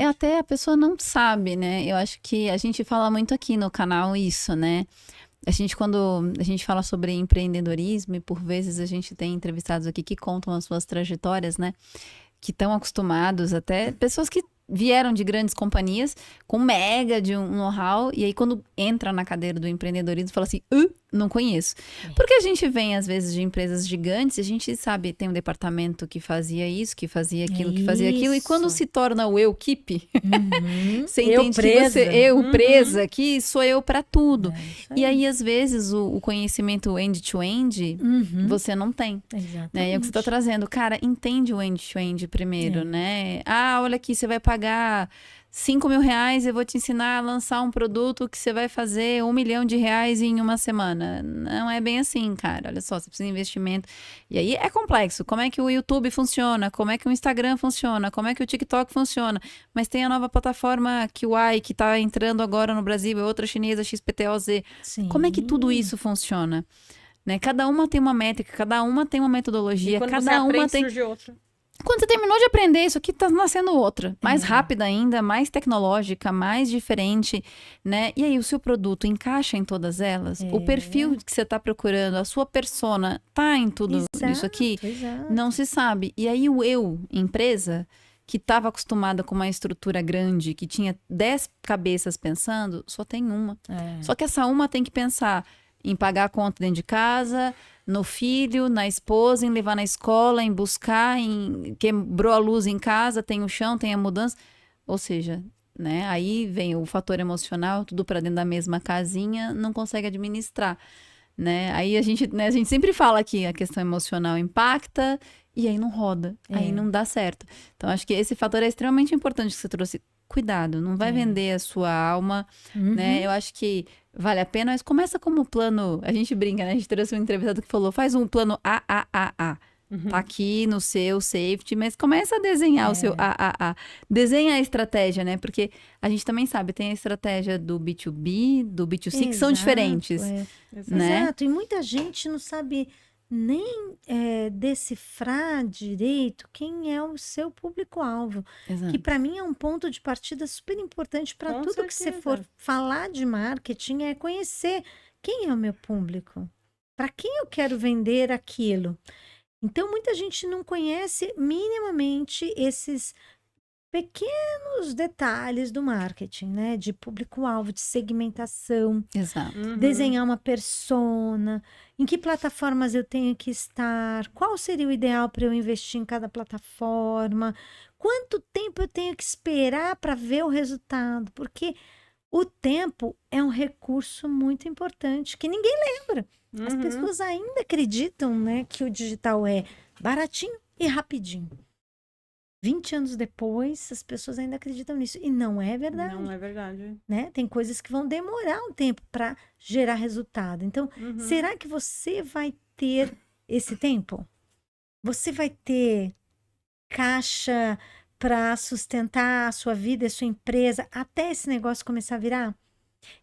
até a pessoa não sabe, né? Eu acho que a gente fala muito aqui no canal isso, né? Quando a gente fala sobre empreendedorismo, e por vezes a gente tem entrevistados aqui que contam as suas trajetórias, né? Que estão acostumados, até pessoas que vieram de grandes companhias com mega de um know-how, e aí quando entra na cadeira do empreendedorismo fala assim, não conheço. Porque a gente vem às vezes de empresas gigantes, a gente sabe, tem um departamento que fazia isso, que fazia aquilo, que fazia aquilo, e quando se torna o eu keep, você entende presa, que sou eu para tudo. E aí às vezes o conhecimento end-to-end você não tem. Né? É o que você está trazendo. Cara, entende o end-to-end primeiro, né? Olha aqui, você vai pagar 5 mil reais, eu vou te ensinar a lançar um produto que você vai fazer R$1 milhão em uma semana. Não é bem assim, cara. Olha só, você precisa de investimento. E aí é complexo. Como é que o YouTube funciona? Como é que o Instagram funciona? Como é que o TikTok funciona? Mas tem a nova plataforma QI que está entrando agora no Brasil, é outra chinesa, XPTOZ. Sim. Como é que tudo isso funciona? Né? Cada uma tem uma métrica, cada uma tem uma metodologia, E quando cada você aprende, uma tem... surge outra. Quando você terminou de aprender, isso aqui tá nascendo outra. Mais rápida ainda, mais tecnológica, mais diferente, né? E aí, o seu produto encaixa em todas elas? O perfil que você tá procurando, a sua persona, tá em tudo isso aqui? Não se sabe. E aí, o eu, empresa, que estava acostumada com uma estrutura grande, que tinha 10 cabeças pensando, só tem uma. Só que essa uma tem que pensar em pagar a conta dentro de casa, no filho, na esposa, em levar na escola, em buscar, em quebrou a luz em casa, tem o chão, tem a mudança. Ou seja, né? Aí vem o fator emocional, tudo para dentro da mesma casinha, não consegue administrar, né? Aí a gente sempre fala que a questão emocional impacta e aí não roda, aí não dá certo. Então acho que esse fator é extremamente importante que você trouxe. Cuidado, não vai vender a sua alma, né? Eu acho que vale a pena, mas começa como plano, a gente brinca, né? A gente trouxe um entrevistado que falou, faz um plano AAAA. Tá aqui no seu safety, mas começa a desenhar o seu AAA. Desenha a estratégia, né? Porque a gente também sabe, tem a estratégia do B2B, do B2C, que são diferentes. Né? Exato, e muita gente não sabe nem decifrar direito quem é o seu público-alvo. Que para mim é um ponto de partida super importante para tudo que você for falar de marketing, é conhecer quem é o meu público, para quem eu quero vender aquilo. Então muita gente não conhece minimamente esses pequenos detalhes do marketing, né? De público-alvo, de segmentação, Exato. desenhar uma persona, em que plataformas eu tenho que estar, qual seria o ideal para eu investir em cada plataforma, quanto tempo eu tenho que esperar para ver o resultado, porque o tempo é um recurso muito importante que ninguém lembra. As pessoas ainda acreditam, né, que o digital é baratinho e rapidinho. 20 anos depois, as pessoas ainda acreditam nisso. E não é verdade. Não é verdade. Né? Tem coisas que vão demorar um tempo para gerar resultado. Então, será que você vai ter esse tempo? Você vai ter caixa para sustentar a sua vida, a sua empresa, até esse negócio começar a virar?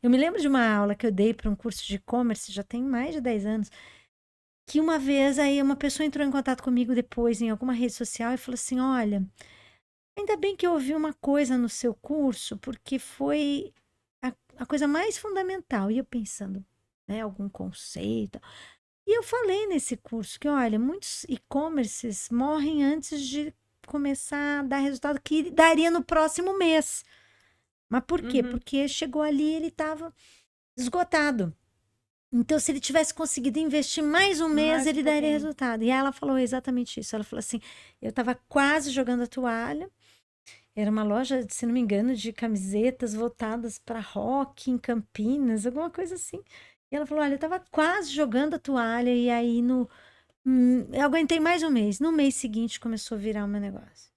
Eu me lembro de uma aula que eu dei para um curso de e-commerce, já tem mais de 10 anos, que uma vez aí uma pessoa entrou em contato comigo depois em alguma rede social e falou assim, olha, ainda bem que eu ouvi uma coisa no seu curso, porque foi a coisa mais fundamental. E eu pensando, né, algum conceito. E eu falei nesse curso que, olha, muitos e-commerces morrem antes de começar a dar resultado que daria no próximo mês. Mas por quê? Porque chegou ali e ele estava esgotado. Então, se ele tivesse conseguido investir mais um mês, ele daria resultado. E ela falou exatamente isso. Ela falou assim, eu estava quase jogando a toalha. Era uma loja, se não me engano, de camisetas voltadas para rock em Campinas, alguma coisa assim. E ela falou, olha, eu estava quase jogando a toalha e aí eu aguentei mais um mês. No mês seguinte começou a virar o meu negócio.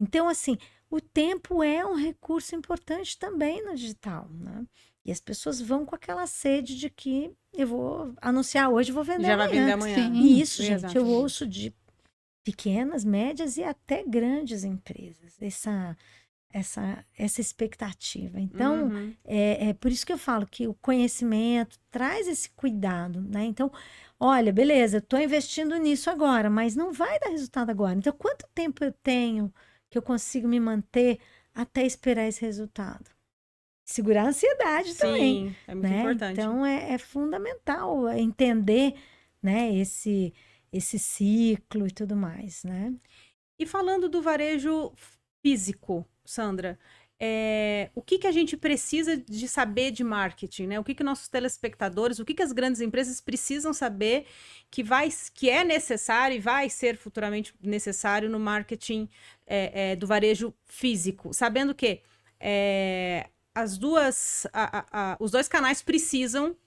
Então, assim, o tempo é um recurso importante também no digital, né? E as pessoas vão com aquela sede de que eu vou anunciar hoje, vou vender Já amanhã. vai vender amanhã. E isso, gente, Exatamente. eu ouço de pequenas, médias e até grandes empresas. Essa expectativa. Então, é por isso que eu falo que o conhecimento traz esse cuidado, né? Então, olha, beleza, eu estou investindo nisso agora, mas não vai dar resultado agora. Então, quanto tempo eu tenho que eu consigo me manter até esperar esse resultado? Segurar a ansiedade também. Sim, é muito né? importante. Então, é fundamental entender, né, esse ciclo e tudo mais, né? E falando do varejo físico, Sandra, o que a gente precisa de saber de marketing, né? O que nossos telespectadores, o que as grandes empresas precisam saber que é necessário e vai ser futuramente necessário no marketing do varejo físico, sabendo que os dois canais precisam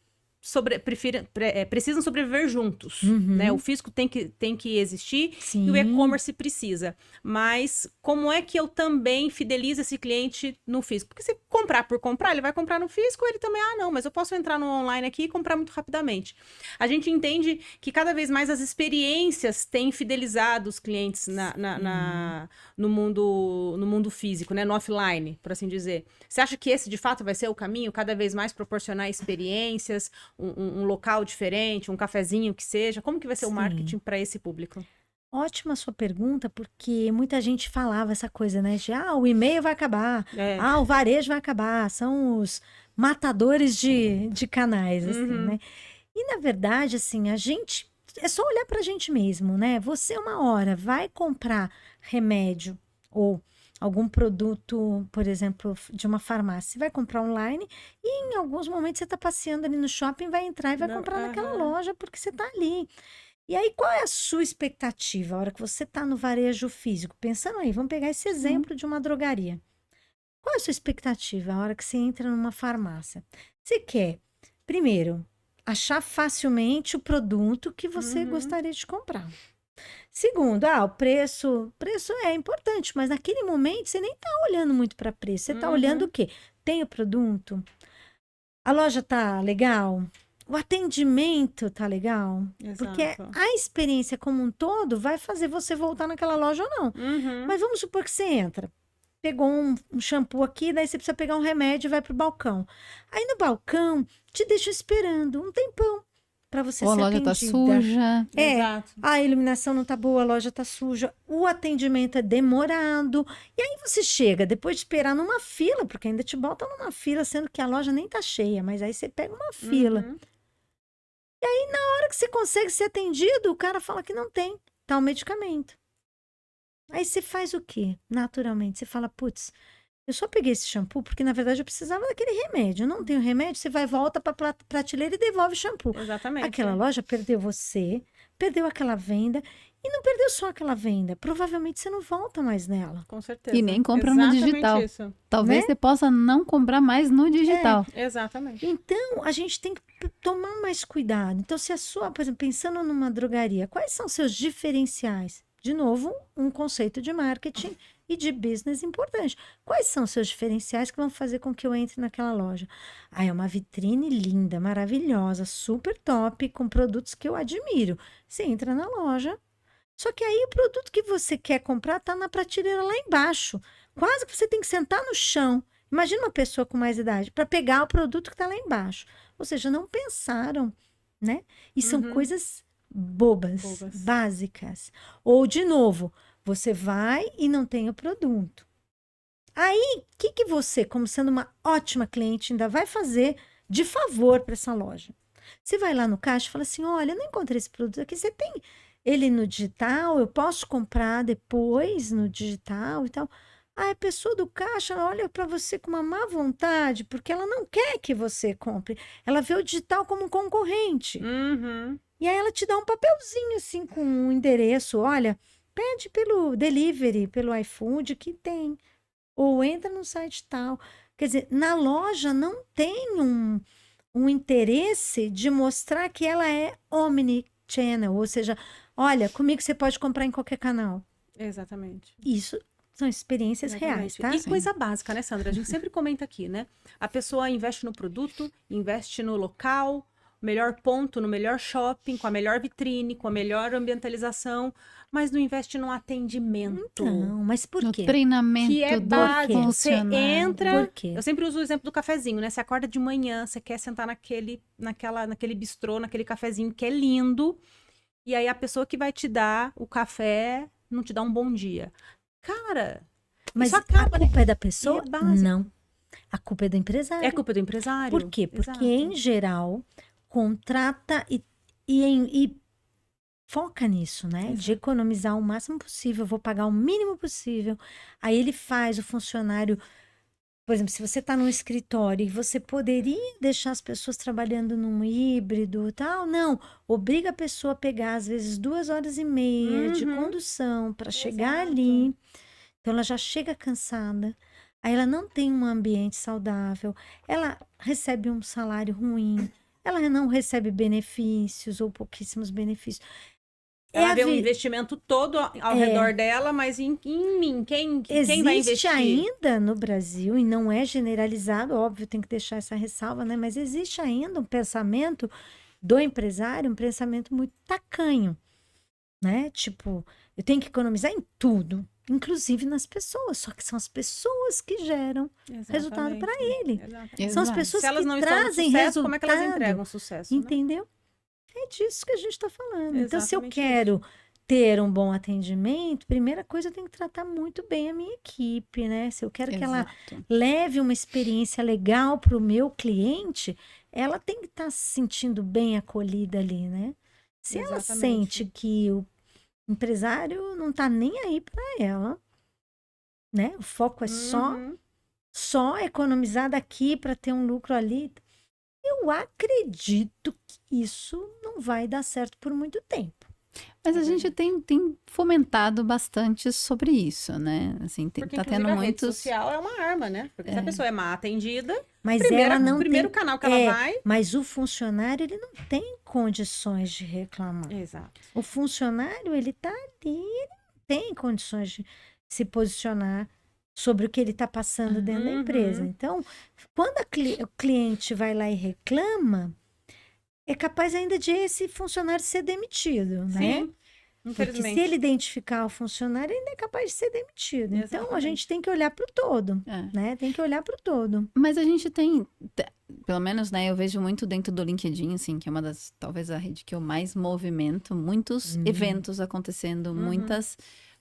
sobreviver juntos, né? O físico tem que existir. Sim. E o e-commerce precisa. Mas como é que eu também fidelizo esse cliente no físico? Porque se comprar por comprar, ele vai comprar no físico, ele também, não, mas eu posso entrar no online aqui e comprar muito rapidamente. A gente entende que cada vez mais as experiências têm fidelizado os clientes no mundo físico, né? No offline, por assim dizer. Você acha que esse, de fato, vai ser o caminho? Cada vez mais proporcionar experiências, um local diferente, um cafezinho que seja? Como que vai ser o marketing para esse público? Ótima sua pergunta, porque muita gente falava essa coisa, né? De, o e-mail vai acabar, o varejo vai acabar, são os matadores de canais, assim, né? E, na verdade, assim, a gente... É só olhar pra gente mesmo, né? Você, uma hora, vai comprar remédio ou algum produto, por exemplo, de uma farmácia, você vai comprar online e em alguns momentos você está passeando ali no shopping, vai entrar e vai comprar naquela loja porque você está ali. E aí, qual é a sua expectativa a hora que você está no varejo físico? Pensando aí, vamos pegar esse exemplo de uma drogaria. Qual é a sua expectativa a hora que você entra numa farmácia? Você quer, primeiro, achar facilmente o produto que você gostaria de comprar. Segundo, o preço é importante, mas naquele momento você nem está olhando muito para preço. Você está olhando o quê? Tem o produto? A loja tá legal? O atendimento tá legal? Exato. Porque a experiência como um todo vai fazer você voltar naquela loja ou não. Mas vamos supor que você entra, pegou um shampoo aqui, daí você precisa pegar um remédio e vai pro balcão. Aí no balcão, te deixa esperando um tempão para você ser atendida. A loja tá suja. Exato. A iluminação não tá boa, a loja tá suja, o atendimento é demorado. E aí você chega, depois de esperar numa fila, porque ainda te botam numa fila, sendo que a loja nem tá cheia, mas aí você pega uma fila. E aí, na hora que você consegue ser atendido, o cara fala que não tem tal medicamento. Aí você faz o quê? Naturalmente, você fala, putz, eu só peguei esse shampoo porque, na verdade, eu precisava daquele remédio. Eu não tenho remédio, você vai, volta para a prateleira e devolve o shampoo. Exatamente. Aquela loja perdeu você, perdeu aquela venda, e não perdeu só aquela venda. Provavelmente você não volta mais nela. Com certeza. E nem compra no Exatamente digital. Isso. Talvez Né? você possa não comprar mais no digital. Exatamente. Então, a gente tem que tomar mais cuidado. Então, se a sua, por exemplo, pensando numa drogaria, quais são seus diferenciais? De novo, um conceito de marketing e de business importante. Quais são seus diferenciais que vão fazer com que eu entre naquela loja? Ah, é uma vitrine linda, maravilhosa, super top, com produtos que eu admiro. Você entra na loja, só que aí o produto que você quer comprar está na prateleira lá embaixo. Quase que você tem que sentar no chão. Imagina uma pessoa com mais idade para pegar o produto que está lá embaixo. Ou seja, não pensaram, né? E são coisas bobas, básicas. Ou, de novo, você vai e não tem o produto. Aí, o que você, como sendo uma ótima cliente, ainda vai fazer de favor para essa loja? Você vai lá no caixa e fala assim, olha, eu não encontrei esse produto aqui, você tem ele no digital? Eu posso comprar depois no digital e tal? Aí a pessoa do caixa olha para você com uma má vontade, porque ela não quer que você compre. Ela vê o digital como um concorrente. E aí ela te dá um papelzinho assim com um endereço. Olha, pede pelo delivery, pelo iFood que tem. Ou entra no site tal. Quer dizer, na loja não tem um interesse de mostrar que ela é omnichannel. Ou seja, olha, comigo você pode comprar em qualquer canal. Exatamente. Isso são experiências reais, tá? E coisa básica, né, Sandra? A gente sempre comenta aqui, né? A pessoa investe no produto, investe no local, melhor ponto, no melhor shopping, com a melhor vitrine, com a melhor ambientalização, mas não investe no atendimento. Não, mas por No quê? treinamento Que é do básico. Você funcionário. entra. Por quê? Eu sempre uso o exemplo do cafezinho, né? Você acorda de manhã, você quer sentar naquele bistrô, naquele cafezinho que é lindo, e aí a pessoa que vai te dar o café não te dá um bom dia. Cara, Mas isso acaba, a culpa né? é da pessoa? É básico. Não. A culpa é do empresário. É culpa do empresário? Por quê? Porque, Exato. em geral, contrata e foca nisso, né? De economizar o máximo possível, vou pagar o mínimo possível. Aí ele faz o funcionário. Por exemplo, se você está num escritório e você poderia deixar as pessoas trabalhando num híbrido e tal, não. Obriga a pessoa a pegar, às vezes, 2 horas e meia de condução para chegar ali. Então, ela já chega cansada. Aí, ela não tem um ambiente saudável. Ela recebe um salário ruim. Ela não recebe benefícios ou pouquíssimos benefícios. Ela vê um investimento todo ao redor dela, mas em mim, quem vai investir? Existe ainda no Brasil, e não é generalizado, óbvio, tem que deixar essa ressalva, né? Mas existe ainda um pensamento do empresário, um pensamento muito tacanho, né? Tipo, eu tenho que economizar em tudo, inclusive nas pessoas, só que são as pessoas que geram resultado para ele. Exatamente. São as Exato. pessoas Se elas que não estão no trazem sucesso, resultado. como é que elas entregam sucesso? Né? Entendeu? É disso que a gente está falando. Então, se eu Exatamente quero ter um bom atendimento, primeira coisa, eu tenho que tratar muito bem a minha equipe, né? Se eu quero que ela Exato. leve uma experiência legal para o meu cliente, ela tem que estar se sentindo bem acolhida ali, né? Se ela Exatamente. sente que o empresário não está nem aí para ela, né? O foco é só economizar daqui para ter um lucro ali. Eu acredito que isso não vai dar certo por muito tempo. Mas a gente tem fomentado bastante sobre isso, né? Assim, Porque, tá inclusive, tendo a rede muitos... social é uma arma, né? Porque se a pessoa é mal atendida, Mas ela ela o não primeiro tem... canal que ela vai... Mas o funcionário, ele não tem condições de reclamar. Exato. O funcionário, ele tá ali, ele não tem condições de se posicionar sobre o que ele está passando dentro da empresa. Então, quando o cliente vai lá e reclama, é capaz ainda de esse funcionário ser demitido, né? Sim, Porque infelizmente. se ele identificar o funcionário, ele é capaz de ser demitido. Então, a Exatamente. gente tem que olhar para o todo, né? Tem que olhar para o todo. Mas a gente tem, pelo menos, né, eu vejo muito dentro do LinkedIn, assim, que é uma das, talvez a rede que eu mais movimento, muitos eventos acontecendo,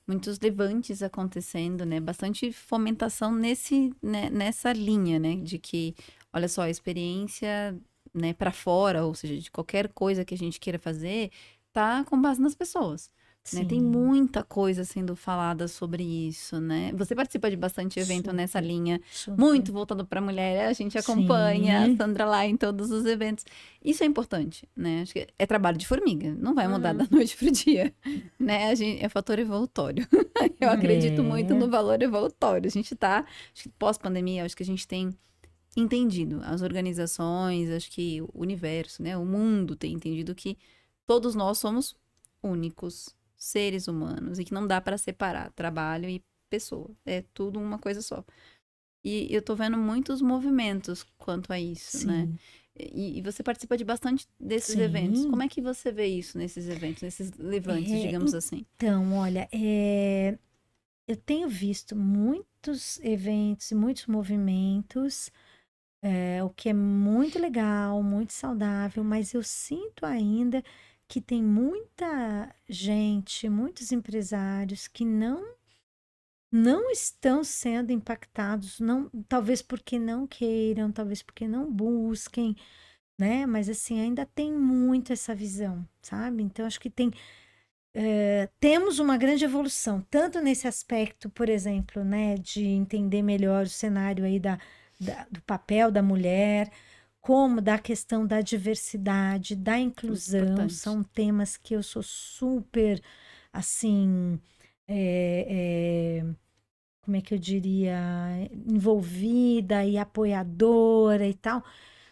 muitos levantes acontecendo, né, bastante fomentação nessa linha, né, de que, olha só, a experiência, né, para fora, ou seja, de qualquer coisa que a gente queira fazer, tá com base nas pessoas. né? Sim. Tem muita coisa sendo falada sobre isso, né? Você participa de bastante evento nessa linha, Super. muito voltado para mulher, a gente acompanha Sim. a Sandra lá em todos os eventos. Isso é importante, né? Acho que é trabalho de formiga, não vai mudar da noite pro dia, né? É fator evolutório. Eu acredito muito no valor evolutório. A gente tá, acho que pós-pandemia, acho que a gente tem entendido, as organizações, acho que o universo, né? O mundo tem entendido que todos nós somos únicos seres humanos e que não dá para separar trabalho e pessoa. É tudo uma coisa só. E eu tô vendo muitos movimentos quanto a isso, né? Sim. E você participa de bastante desses Sim. eventos. Como é que você vê isso nesses eventos, nesses levantes, digamos assim? Então, olha, eu tenho visto muitos eventos e muitos movimentos, o que é muito legal, muito saudável, mas eu sinto ainda que tem muita gente, muitos empresários que não estão sendo impactados, não, talvez porque não queiram, talvez porque não busquem, né? Mas assim, ainda tem muito essa visão, sabe? Então, acho que temos uma grande evolução, tanto nesse aspecto, por exemplo, né, de entender melhor o cenário aí do papel da mulher, como da questão da diversidade, da inclusão, Importante. são temas que eu sou super, assim, como é que eu diria, envolvida e apoiadora e tal.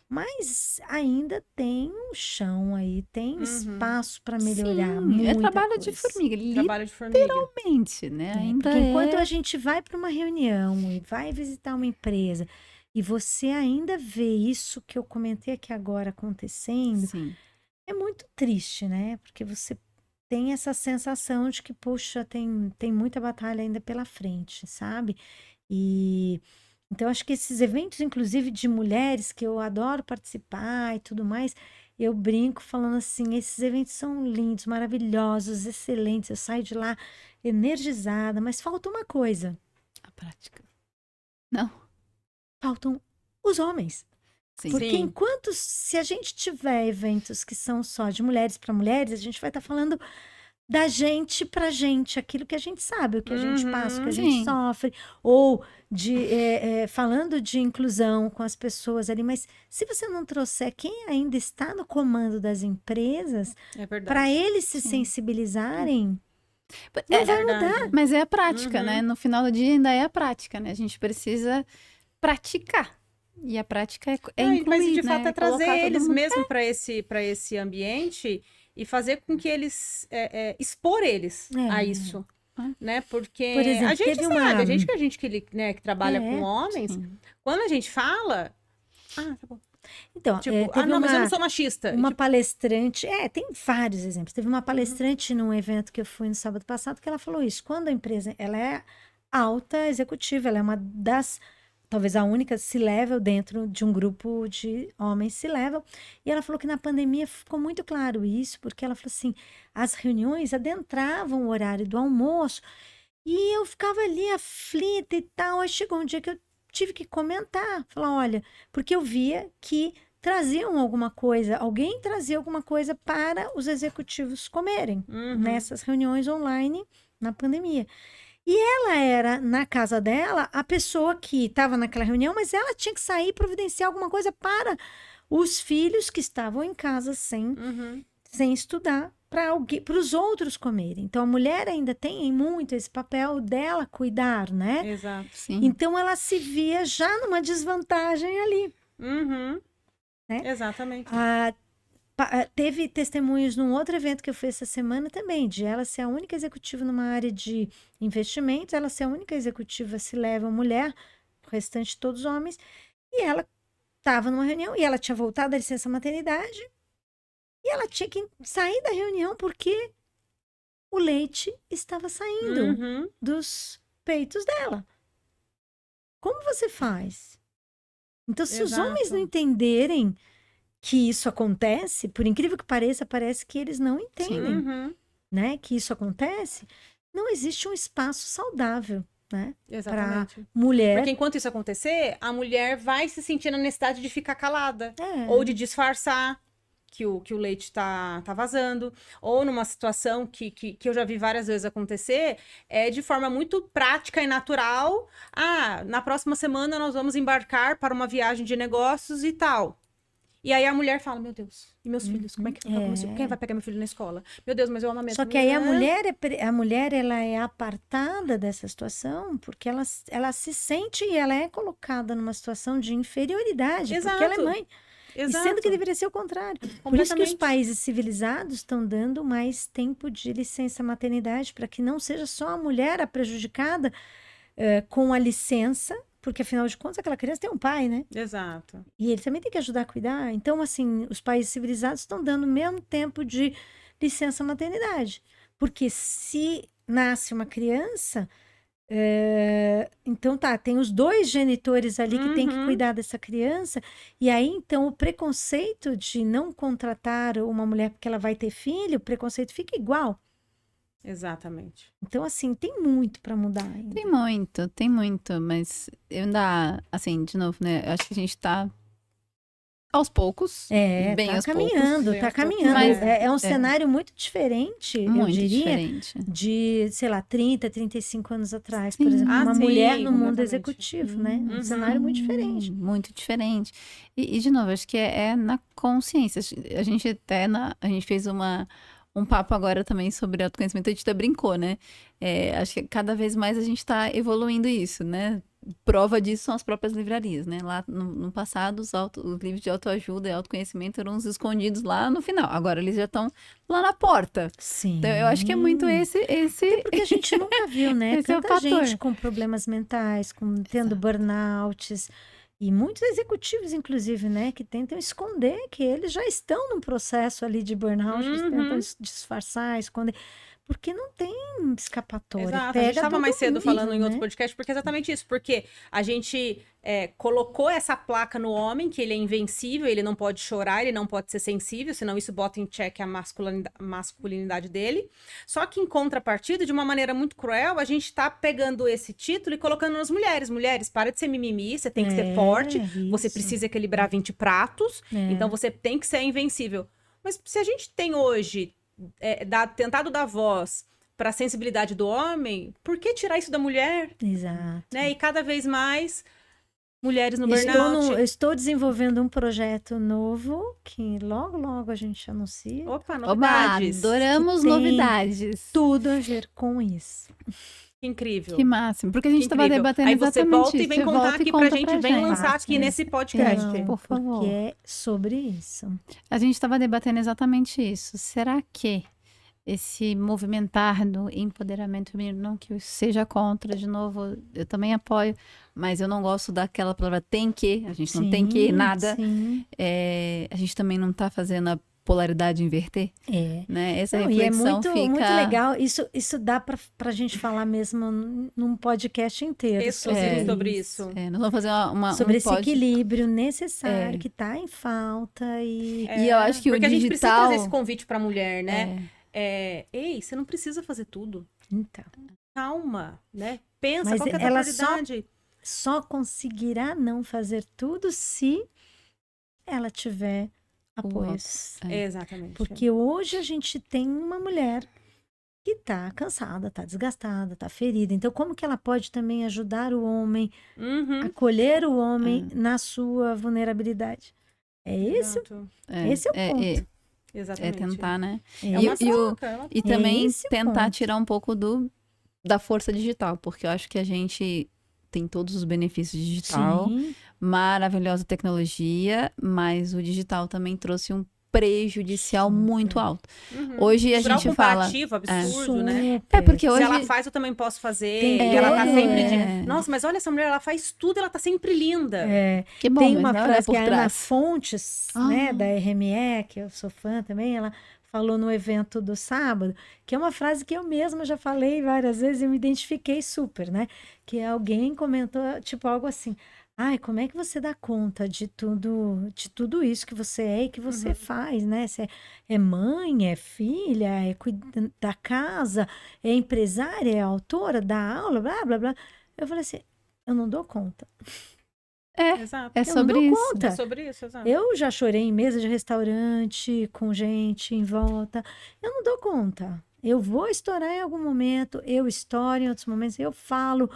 Mas ainda tem um chão aí, tem espaço para melhorar Sim, é muita trabalho de coisa. formiga, Trabalho de formiga. literalmente, né? Ainda Porque enquanto é... a gente vai para uma reunião e vai visitar uma empresa e você ainda vê isso que eu comentei aqui agora acontecendo, Sim, é muito triste, né? Porque você tem essa sensação de que, poxa, tem muita batalha ainda pela frente, sabe? E então acho que esses eventos, inclusive de mulheres, que eu adoro participar e tudo mais, eu brinco falando assim, esses eventos são lindos, maravilhosos, excelentes. Eu saio de lá energizada, mas falta uma coisa, a prática. Não, faltam os homens. sim. Porque Sim. enquanto, se a gente tiver eventos que são só de mulheres para mulheres, a gente vai estar falando da gente pra gente, aquilo que a gente sabe, o que a gente passa, o que a gente Sim. sofre, ou falando de inclusão com as pessoas ali, mas se você não trouxer quem ainda está no comando das empresas, É verdade. para eles se Sim. sensibilizarem, É, não vai verdade. mudar. mas é a prática, né? No final do dia ainda é a prática, né? A gente precisa praticar. E a prática é Não, incluir, mas de né? fato é trazer Colocar todo eles mundo. mesmo para esse ambiente e fazer com que eles expor eles a isso, né? Porque Por exemplo, a gente teve sabe, uma- a gente que trabalha com homens, Sim. quando a gente fala, tá bom. Então, Tipo, teve não, mas eu uma- não sou machista. Uma Tipo, palestrante, tem vários exemplos. Teve uma palestrante num evento que eu fui no sábado passado que ela falou isso. Quando a empresa, ela é alta executiva, ela é uma das, talvez a única C-level dentro de um grupo de homens C-level. E ela falou que na pandemia ficou muito claro isso, porque ela falou assim, as reuniões adentravam o horário do almoço e eu ficava ali aflita e tal. Aí chegou um dia que eu tive que comentar, falar, olha, porque eu via que traziam alguma coisa, alguém trazia alguma coisa para os executivos comerem nessas reuniões online na pandemia. E ela era, na casa dela, a pessoa que estava naquela reunião, mas ela tinha que sair e providenciar alguma coisa para os filhos que estavam em casa sem estudar, para os outros comerem. Então, a mulher ainda tem muito esse papel dela cuidar, né? exato. Sim. Então, ela se via já numa desvantagem ali. Né? Exatamente. Teve testemunhos num outro evento que eu fui essa semana também, de ela ser a única executiva numa área de investimentos, ela ser a única executiva se leva mulher, o restante todos homens, e ela estava numa reunião e ela tinha voltado da licença maternidade e ela tinha que sair da reunião porque o leite estava saindo dos peitos dela. Como você faz? Então, se os homens não entenderem que isso acontece, por incrível que pareça, parece que eles não entendem, né? Que isso acontece, não existe um espaço saudável, né? Exatamente. Para mulher. Porque enquanto isso acontecer, a mulher vai se sentir na necessidade de ficar calada ou de disfarçar. que o leite tá vazando, ou numa situação que eu já vi várias vezes acontecer, de forma muito prática e natural. Na próxima semana nós vamos embarcar para uma viagem de negócios e tal. E aí a mulher fala, meu Deus, e meus filhos? Como é que quem vai pegar meu filho na escola? Meu Deus, mas eu amamento. Só que aí a mulher ela é apartada dessa situação porque ela se sente e ela é colocada numa situação de inferioridade, Exato. porque ela é mãe. Exato. E sendo que deveria ser o contrário. Por isso que os países civilizados estão dando mais tempo de licença maternidade para que não seja só a mulher a prejudicada com a licença, porque afinal de contas aquela criança tem um pai, né? Exato. E ele também tem que ajudar a cuidar. Então, assim, os países civilizados estão dando o mesmo tempo de licença maternidade. Porque se nasce uma criança, então tem os dois genitores ali que tem que cuidar dessa criança. E aí, então, o preconceito de não contratar uma mulher porque ela vai ter filho, o preconceito fica igual. Exatamente. Então, assim, tem muito para mudar ainda. Tem muito, mas eu ainda, assim, de novo, né? Eu acho que a gente tá aos poucos, bem tá aos caminhando, poucos. tá caminhando. Mas É um cenário muito diferente, eu muito diria, diferente. de, sei lá, 30, 35 anos atrás, por Sim. exemplo, uma sim, mulher no mundo completamente. executivo, né? Um cenário muito diferente. Muito diferente. E de novo, acho que é na consciência. A gente até, a gente fez um papo agora também sobre autoconhecimento, a gente até brincou, né? Acho que cada vez mais a gente está evoluindo isso, né? Prova disso são as próprias livrarias, né? Lá no passado, os livros de autoajuda e autoconhecimento eram uns escondidos lá no final. Agora eles já estão lá na porta. Sim. Então eu acho que é muito esse... Até porque a gente nunca viu, né? Esse é o Tanta fator. gente com problemas mentais, tendo burnouts, e muitos executivos, inclusive, né? Que tentam esconder que eles já estão num processo ali de burnout, eles tentam disfarçar, esconder... Porque não tem escapatória. Exato. A gente estava mais cedo falando em outro né? podcast, porque é exatamente isso. Porque a gente colocou essa placa no homem, que ele é invencível, ele não pode chorar, ele não pode ser sensível, senão isso bota em xeque a masculinidade dele. Só que em contrapartida, de uma maneira muito cruel, a gente está pegando esse título e colocando nas mulheres. Mulheres, para de ser mimimi, você tem que ser forte, você precisa equilibrar 20 pratos, então você tem que ser invencível. Mas se a gente tem hoje... tentado dar voz para a sensibilidade do homem, por que tirar isso da mulher? Exato. Né? E cada vez mais mulheres no burnout. Estou desenvolvendo um projeto novo que logo a gente anuncia. Opa, novidades. Adoramos novidades. Tudo a ver com isso. Incrível. Que máximo. Porque a gente estava debatendo aí você exatamente volta e vem contar aqui pra gente, vem lançar aqui nesse podcast. Por favor. Porque é sobre isso. A gente estava debatendo exatamente isso. Será que esse movimentar do empoderamento feminino, não que eu seja contra, de novo, eu também apoio, mas eu não gosto daquela palavra tem que, a gente não tem que nada. A gente também não está fazendo a polaridade inverter, né? Essa reflexão e é muito legal, isso dá pra gente falar mesmo num podcast inteiro sobre isso. Nós vamos fazer sobre esse equilíbrio necessário que tá em falta e eu acho que porque o digital... a gente precisa fazer esse convite pra mulher, né? Ei, você não precisa fazer tudo. Então. Calma, né? Pensa, mas qual que é a prioridade? Só conseguirá não fazer tudo se ela tiver apoios. Exatamente. Porque hoje a gente tem uma mulher que tá cansada, tá desgastada, tá ferida. Então, como que ela pode também ajudar o homem, acolher o homem na sua vulnerabilidade? Esse é o ponto. Exatamente. Tentar, né? E também tentar tirar um pouco da força digital, porque eu acho que a gente tem todos os benefícios digital, maravilhosa tecnologia, mas o digital também trouxe um prejudicial muito alto. Hoje a gente fala... absurdo, né? Porque hoje... Se ela faz, eu também posso fazer. E ela tá sempre... Nossa, mas olha, essa mulher, ela faz tudo, ela tá sempre linda. Que bom, tem uma frase que a Ana Fontes, né, da RME, que eu sou fã também, ela falou no evento do sábado, que é uma frase que eu mesma já falei várias vezes e me identifiquei super, né? Que alguém comentou, tipo, algo assim... Ai, como é que você dá conta de tudo isso que você é e que você faz, né? Você é mãe, é filha, é cuida da casa, é empresária, é autora, dá aula, blá, blá, blá. Eu falei assim, eu não dou conta. Exato. É Eu não sobre dou isso. conta. É sobre isso, exato. Eu já chorei em mesa de restaurante, com gente em volta. Eu não dou conta. Eu vou estourar em algum momento, eu estouro em outros momentos, eu falo.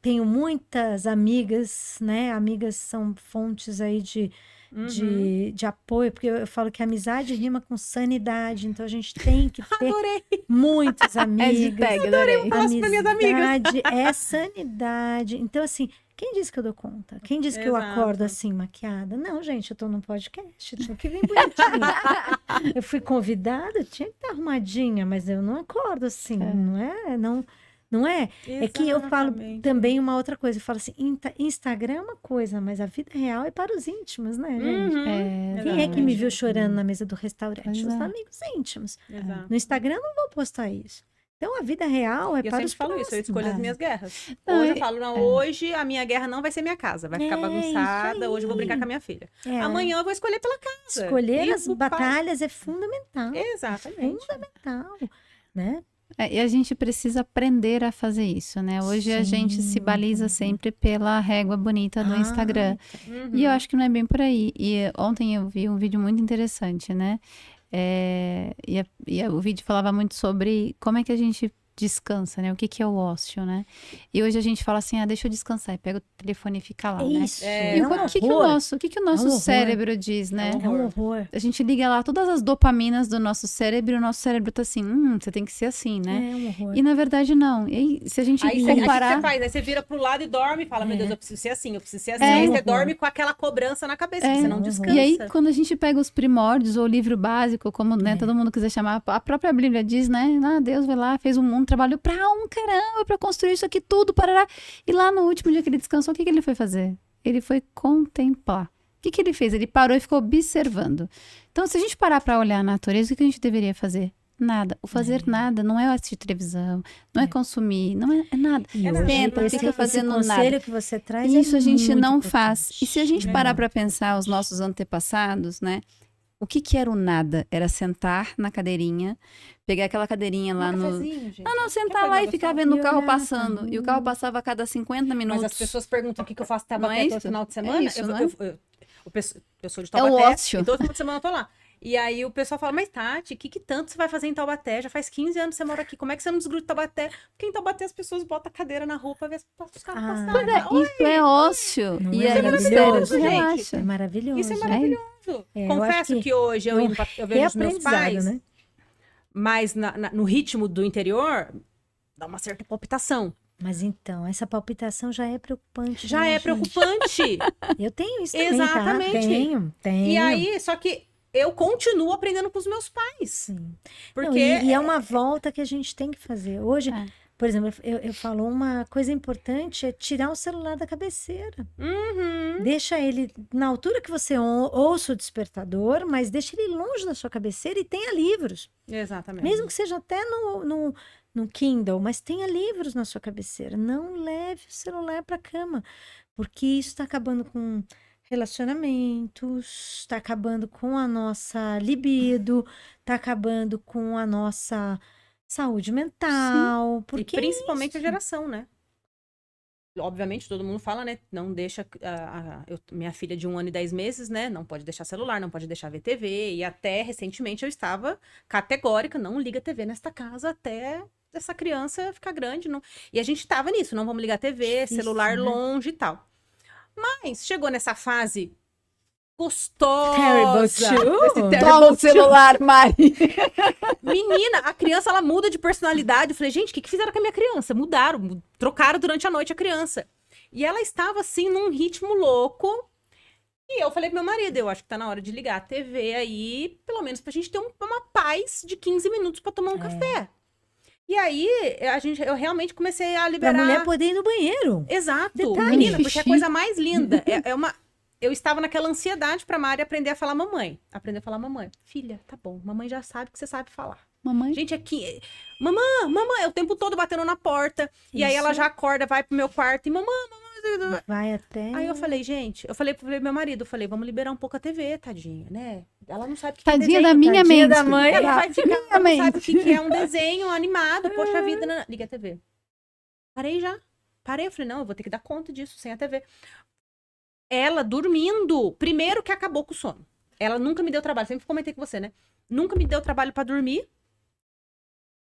Tenho muitas amigas, né? Amigas são fontes aí de apoio, porque eu falo que amizade rima com sanidade, então a gente tem que ter Adorei. muitas amigas. Hashtag, adorei. Faço para minhas amigas. Amizade é sanidade. Então, assim, quem disse que eu dou conta? Quem disse que eu Exato. acordo assim, maquiada? Não, gente, eu tô num podcast, tinha que vir bonitinha. Eu fui convidada, tinha que estar arrumadinha, mas eu não acordo assim, não é? Não é? É que eu falo Exatamente. também uma outra coisa. Eu falo assim, Instagram é uma coisa, mas a vida real é para os íntimos, né, gente? Uhum. Quem é que me viu Exatamente. chorando na mesa do restaurante? Pois Os é. amigos íntimos. Exato. No Instagram eu não vou postar isso. Então a vida real é E eu para sempre os falo isso, eu escolho as próximos. minhas guerras. Não, Hoje eu falo, não, hoje a minha guerra não vai ser minha casa, vai ficar É, bagunçada, isso hoje eu vou brincar aí. com a minha filha. É, Amanhã eu vou escolher pela casa. escolher E as o pai- batalhas é fundamental. Exatamente. Fundamental, né? E a gente precisa aprender a fazer isso, né? Hoje a gente se baliza sempre pela régua bonita do Instagram. Uhum. E eu acho que não é bem por aí. E ontem eu vi um vídeo muito interessante, né? O vídeo falava muito sobre como é que a gente descansa, né? O que é o ócio, né? E hoje a gente fala assim, deixa eu descansar. E pega o telefone e fica lá, né? Isso. É, E é um o que o horror. nosso É um horror. cérebro diz, né? É um horror. A gente liga lá todas as dopaminas do nosso cérebro e o nosso cérebro tá assim, você tem que ser assim, né? É um horror. E na verdade não. E se a gente Aí você comparar... faz, aí você vira pro lado e dorme e fala, meu Deus, eu preciso ser assim, eu preciso ser assim. É. Aí você Horror. dorme com aquela cobrança na cabeça, que você não descansa. E aí, quando a gente pega os primórdios, ou o livro básico, como né, todo mundo quiser chamar, a própria Bíblia diz, né? Deus vai lá, fez um mundo, trabalhou pra caramba, pra construir isso aqui tudo, parará. E lá no último dia que ele descansou, o que ele foi fazer? Ele foi contemplar. O que ele fez? Ele parou e ficou observando. Então, se a gente parar pra olhar a natureza, o que a gente deveria fazer? Nada. O fazer nada não é assistir televisão, não é consumir, não é nada. E hoje Senta, esse fica fazendo conselho nada. que você traz Isso é a gente muito não importante. faz. E se a gente parar para pensar os nossos antepassados, né? O que era o nada? Era sentar na cadeirinha, pegar aquela cadeirinha lá no... Não, sentar lá e ficar vendo o carro passando. E o carro passava a cada 50 minutos. Mas as pessoas perguntam o que eu faço Não é Taubaté todo isso? final de É semana. isso, não é? Eu sou de É o Taubaté. ócio. E todo final de semana eu tô lá. E aí o pessoal fala, mas Tati, o que tanto você vai fazer em Taubaté? Já faz 15 anos que você mora aqui. Como é que você não desgruda de Taubaté? Porque em Taubaté as pessoas botam a cadeira na rua pra ver os carros passarem. Pois é, isso é ócio. Não E é aí o maravilhoso, cérebro gente? relaxa. É maravilhoso. Isso é né? maravilhoso. É, eu Confesso acho que hoje eu vejo os meus Reaprendizado, pais, né? mas no ritmo do interior, dá uma certa palpitação. Mas então, essa palpitação já é preocupante. Já né, é gente? preocupante. Eu tenho isso também, Exatamente. tá? Tenho. E aí, só que eu continuo aprendendo com os meus pais. Sim. Porque Não, e é uma volta que a gente tem que fazer. Hoje, É. por exemplo, eu falo uma coisa importante é tirar o celular da cabeceira. Uhum. Deixa ele na altura que você ouça o despertador, mas deixa ele longe da sua cabeceira e tenha livros. Exatamente. Mesmo que seja até no Kindle, mas tenha livros na sua cabeceira. Não leve o celular para a cama, porque isso está acabando com relacionamentos, está acabando com a nossa libido, está acabando com a nossa saúde mental. E Porque principalmente a geração, né? Obviamente, todo mundo fala, né? Não deixa. Minha filha de 1 ano e 10 meses, né? Não pode deixar celular, não pode deixar ver TV. E até recentemente eu estava categórica: não liga TV nesta casa até essa criança ficar grande. Não... E a gente estava nisso: não vamos ligar TV, Difícil, celular né? longe e tal. Mas chegou nessa fase gostosa. Terrible desse two. terrible Toma o two. celular, Mari. Menina, a criança, ela muda de personalidade. Eu falei, gente, o que fizeram com a minha criança? Mudaram, trocaram durante a noite a criança. E ela estava, assim, num ritmo louco. E eu falei pro meu marido, eu acho que tá na hora de ligar a TV aí, pelo menos pra gente ter uma paz de 15 minutos pra tomar um café. E aí, eu realmente comecei a para liberar... a mulher poder ir no banheiro. Exato, Detalhe. menina, porque é a coisa mais linda. Eu estava naquela ansiedade pra Mari aprender a falar mamãe. Aprender a falar mamãe. Filha, tá bom, mamãe já sabe que você sabe falar. Mamãe. Gente, aqui, mamãe, o tempo todo batendo na porta. E aí ela Isso. já acorda, vai pro meu quarto e mamãe. Vai até. Aí eu falei, gente, eu falei pro meu marido, eu falei, vamos liberar um pouco a TV, tadinha, né? Ela não sabe o que é Tadinha desenho. da minha tadinha mente. da mãe. Ela vai ficar, ela não Minha sabe o mente. que é um desenho animado, poxa vida. Liga a TV. Parei já. Parei, eu falei, não, eu vou ter que dar conta disso sem a TV. ela dormindo, primeiro que acabou com o sono. Ela nunca me deu trabalho, sempre comentei com você, né? Nunca me deu trabalho pra dormir.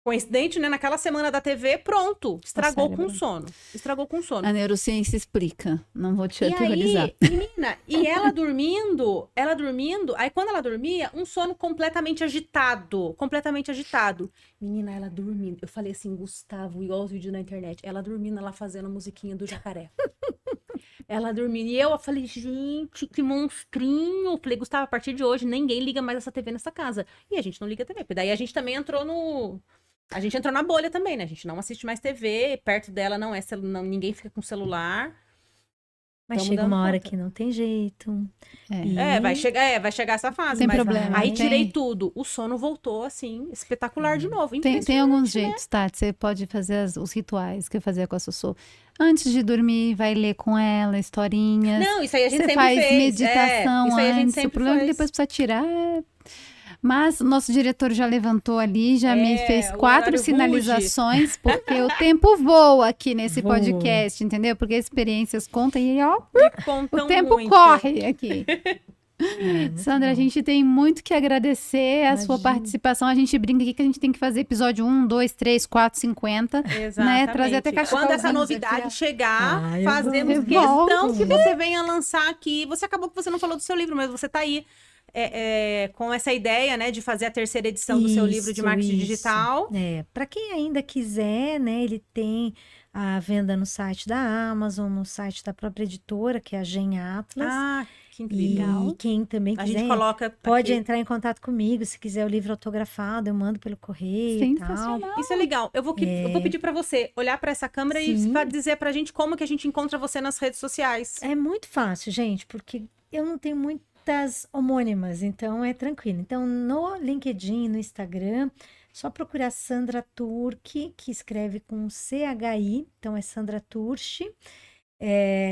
Coincidente, né? Naquela semana da TV, pronto. Estragou com sono. Estragou com sono. A neurociência explica. Não vou te E aterrorizar. aí, menina, e ela dormindo, aí quando ela dormia, um sono completamente agitado. Completamente agitado. Menina, ela dormindo. Eu falei assim, Gustavo, igual os vídeos na internet. Ela dormindo, ela fazendo a musiquinha do jacaré. Ela dormindo. E eu falei, gente, que monstrinho. Eu falei, Gustavo, a partir de hoje, ninguém liga mais essa TV nessa casa. E a gente não liga a TV. Porque daí a gente também entrou no... A gente entrou na bolha também, né? A gente não assiste mais TV. Perto dela não é não, ninguém fica com celular. Mas Tamo chega dando uma hora conta. que não tem jeito. É. Vai chegar essa fase. Sem mas problema. aí Tem- tirei tudo. O sono voltou, assim, espetacular de novo. Tem alguns Impressionante, né? jeitos, Tati. Você pode fazer os rituais que eu fazia com a Sossô. Antes de dormir, vai ler com ela historinhas. Não, isso aí a gente Você sempre faz fez. meditação isso aí a gente antes. O sempre problema é que fez. depois precisa tirar. Mas o nosso diretor já levantou ali, já me fez o 4 horário sinalizações, porque o tempo voa aqui nesse Voa. podcast, entendeu? Porque experiências contam e, ó, Contam o tempo muito. corre aqui. Muito Sandra, a bom. gente tem muito que agradecer a sua Imagina. participação. A gente brinca aqui que a gente tem que fazer episódio 1, 2, 3, 4, 50. Exatamente. Trazer até Quando essa cachorrozinhos novidade aqui, ó. chegar, Ai, eu fazemos vou. questão Revolto. que você venha lançar aqui. Você acabou que você não falou do seu livro, mas você tá aí com essa ideia, né, de fazer a terceira edição do seu livro de Isso, marketing isso. digital. Para quem ainda quiser, né, ele tem a venda no site da Amazon, no site da própria editora, que é a Gen Atlas. Ah, que E incrível. quem também A quiser, gente coloca pode aqui. entrar em contato comigo. Se quiser o livro autografado, eu mando pelo correio e tal. Sensacional. Isso é legal. Eu vou pedir pra você olhar pra essa câmera e Sim. dizer pra gente como que a gente encontra você nas redes sociais. É muito fácil, gente, porque eu não tenho muitas homônimas, então é tranquilo. Então, no LinkedIn, no Instagram, só procurar Sandra Turchi, que escreve com CHI, então é Sandra Turchi.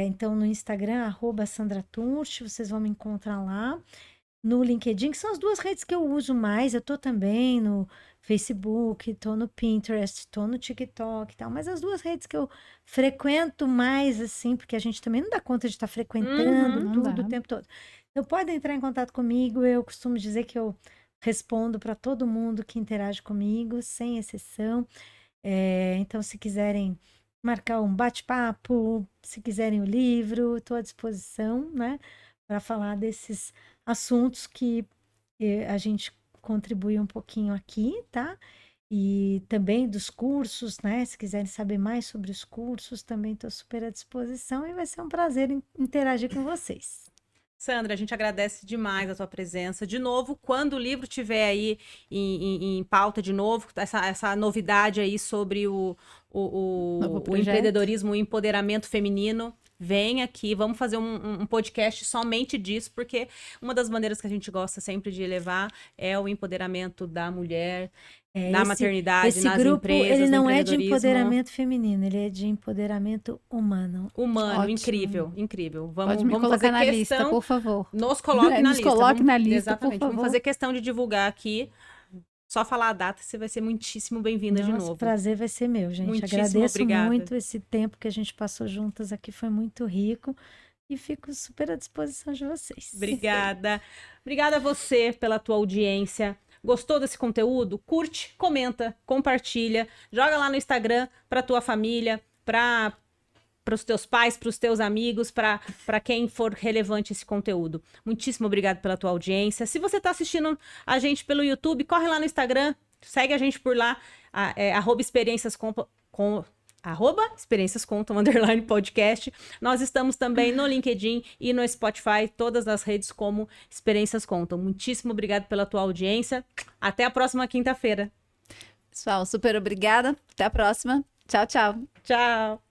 Então, no Instagram, @Sandra Turchi, vocês vão me encontrar lá. No LinkedIn, que são as duas redes que eu uso mais. Eu tô também no Facebook, tô no Pinterest, tô no TikTok e tal, mas as duas redes que eu frequento mais, assim, porque a gente também não dá conta de estar frequentando Não tudo dá. o tempo todo. Então, podem entrar em contato comigo. Eu costumo dizer que eu respondo para todo mundo que interage comigo, sem exceção. Então, se quiserem marcar um bate-papo, se quiserem o livro, estou à disposição, né, para falar desses assuntos que a gente contribui um pouquinho aqui, tá? E também dos cursos, né? Se quiserem saber mais sobre os cursos, também estou super à disposição e vai ser um prazer interagir com vocês. Sandra, a gente agradece demais a tua presença. De novo, quando o livro estiver aí em pauta de novo, essa novidade aí sobre o projeto. empreendedorismo, o empoderamento feminino, vem aqui, vamos fazer um podcast somente disso, porque uma das maneiras que a gente gosta sempre de levar é o empoderamento da mulher, na maternidade, Esse nas grupo, empresas, ele no não é de empreendedorismo. empoderamento feminino, ele é de empoderamento humano. Humano, Ótimo. incrível, incrível. Pode me Vamos colocar fazer na questão... lista, por favor. Nos coloque na Nos lista. coloque na lista, Exatamente. por Vamos favor. fazer questão de divulgar aqui. Só falar a data, você vai ser muitíssimo bem-vinda de Nossa, novo. o prazer vai ser meu, gente. Muitíssimo Agradeço obrigada. muito esse tempo que a gente passou juntas aqui, foi muito rico e fico super à disposição de vocês. Obrigada. Obrigada a você pela tua audiência. Gostou desse conteúdo? Curte, comenta, compartilha. Joga lá no Instagram para tua família, para os teus pais, para os teus amigos, para quem for relevante esse conteúdo. Muitíssimo obrigado pela tua audiência. Se você está assistindo a gente pelo YouTube, corre lá no Instagram, segue a gente por lá, @experiênciascontam, @experiênciascontam_podcast. Nós estamos também no LinkedIn e no Spotify, todas as redes como Experiências Contam. Muitíssimo obrigado pela tua audiência. Até a próxima quinta-feira. Pessoal, super obrigada. Até a próxima. Tchau, tchau. Tchau.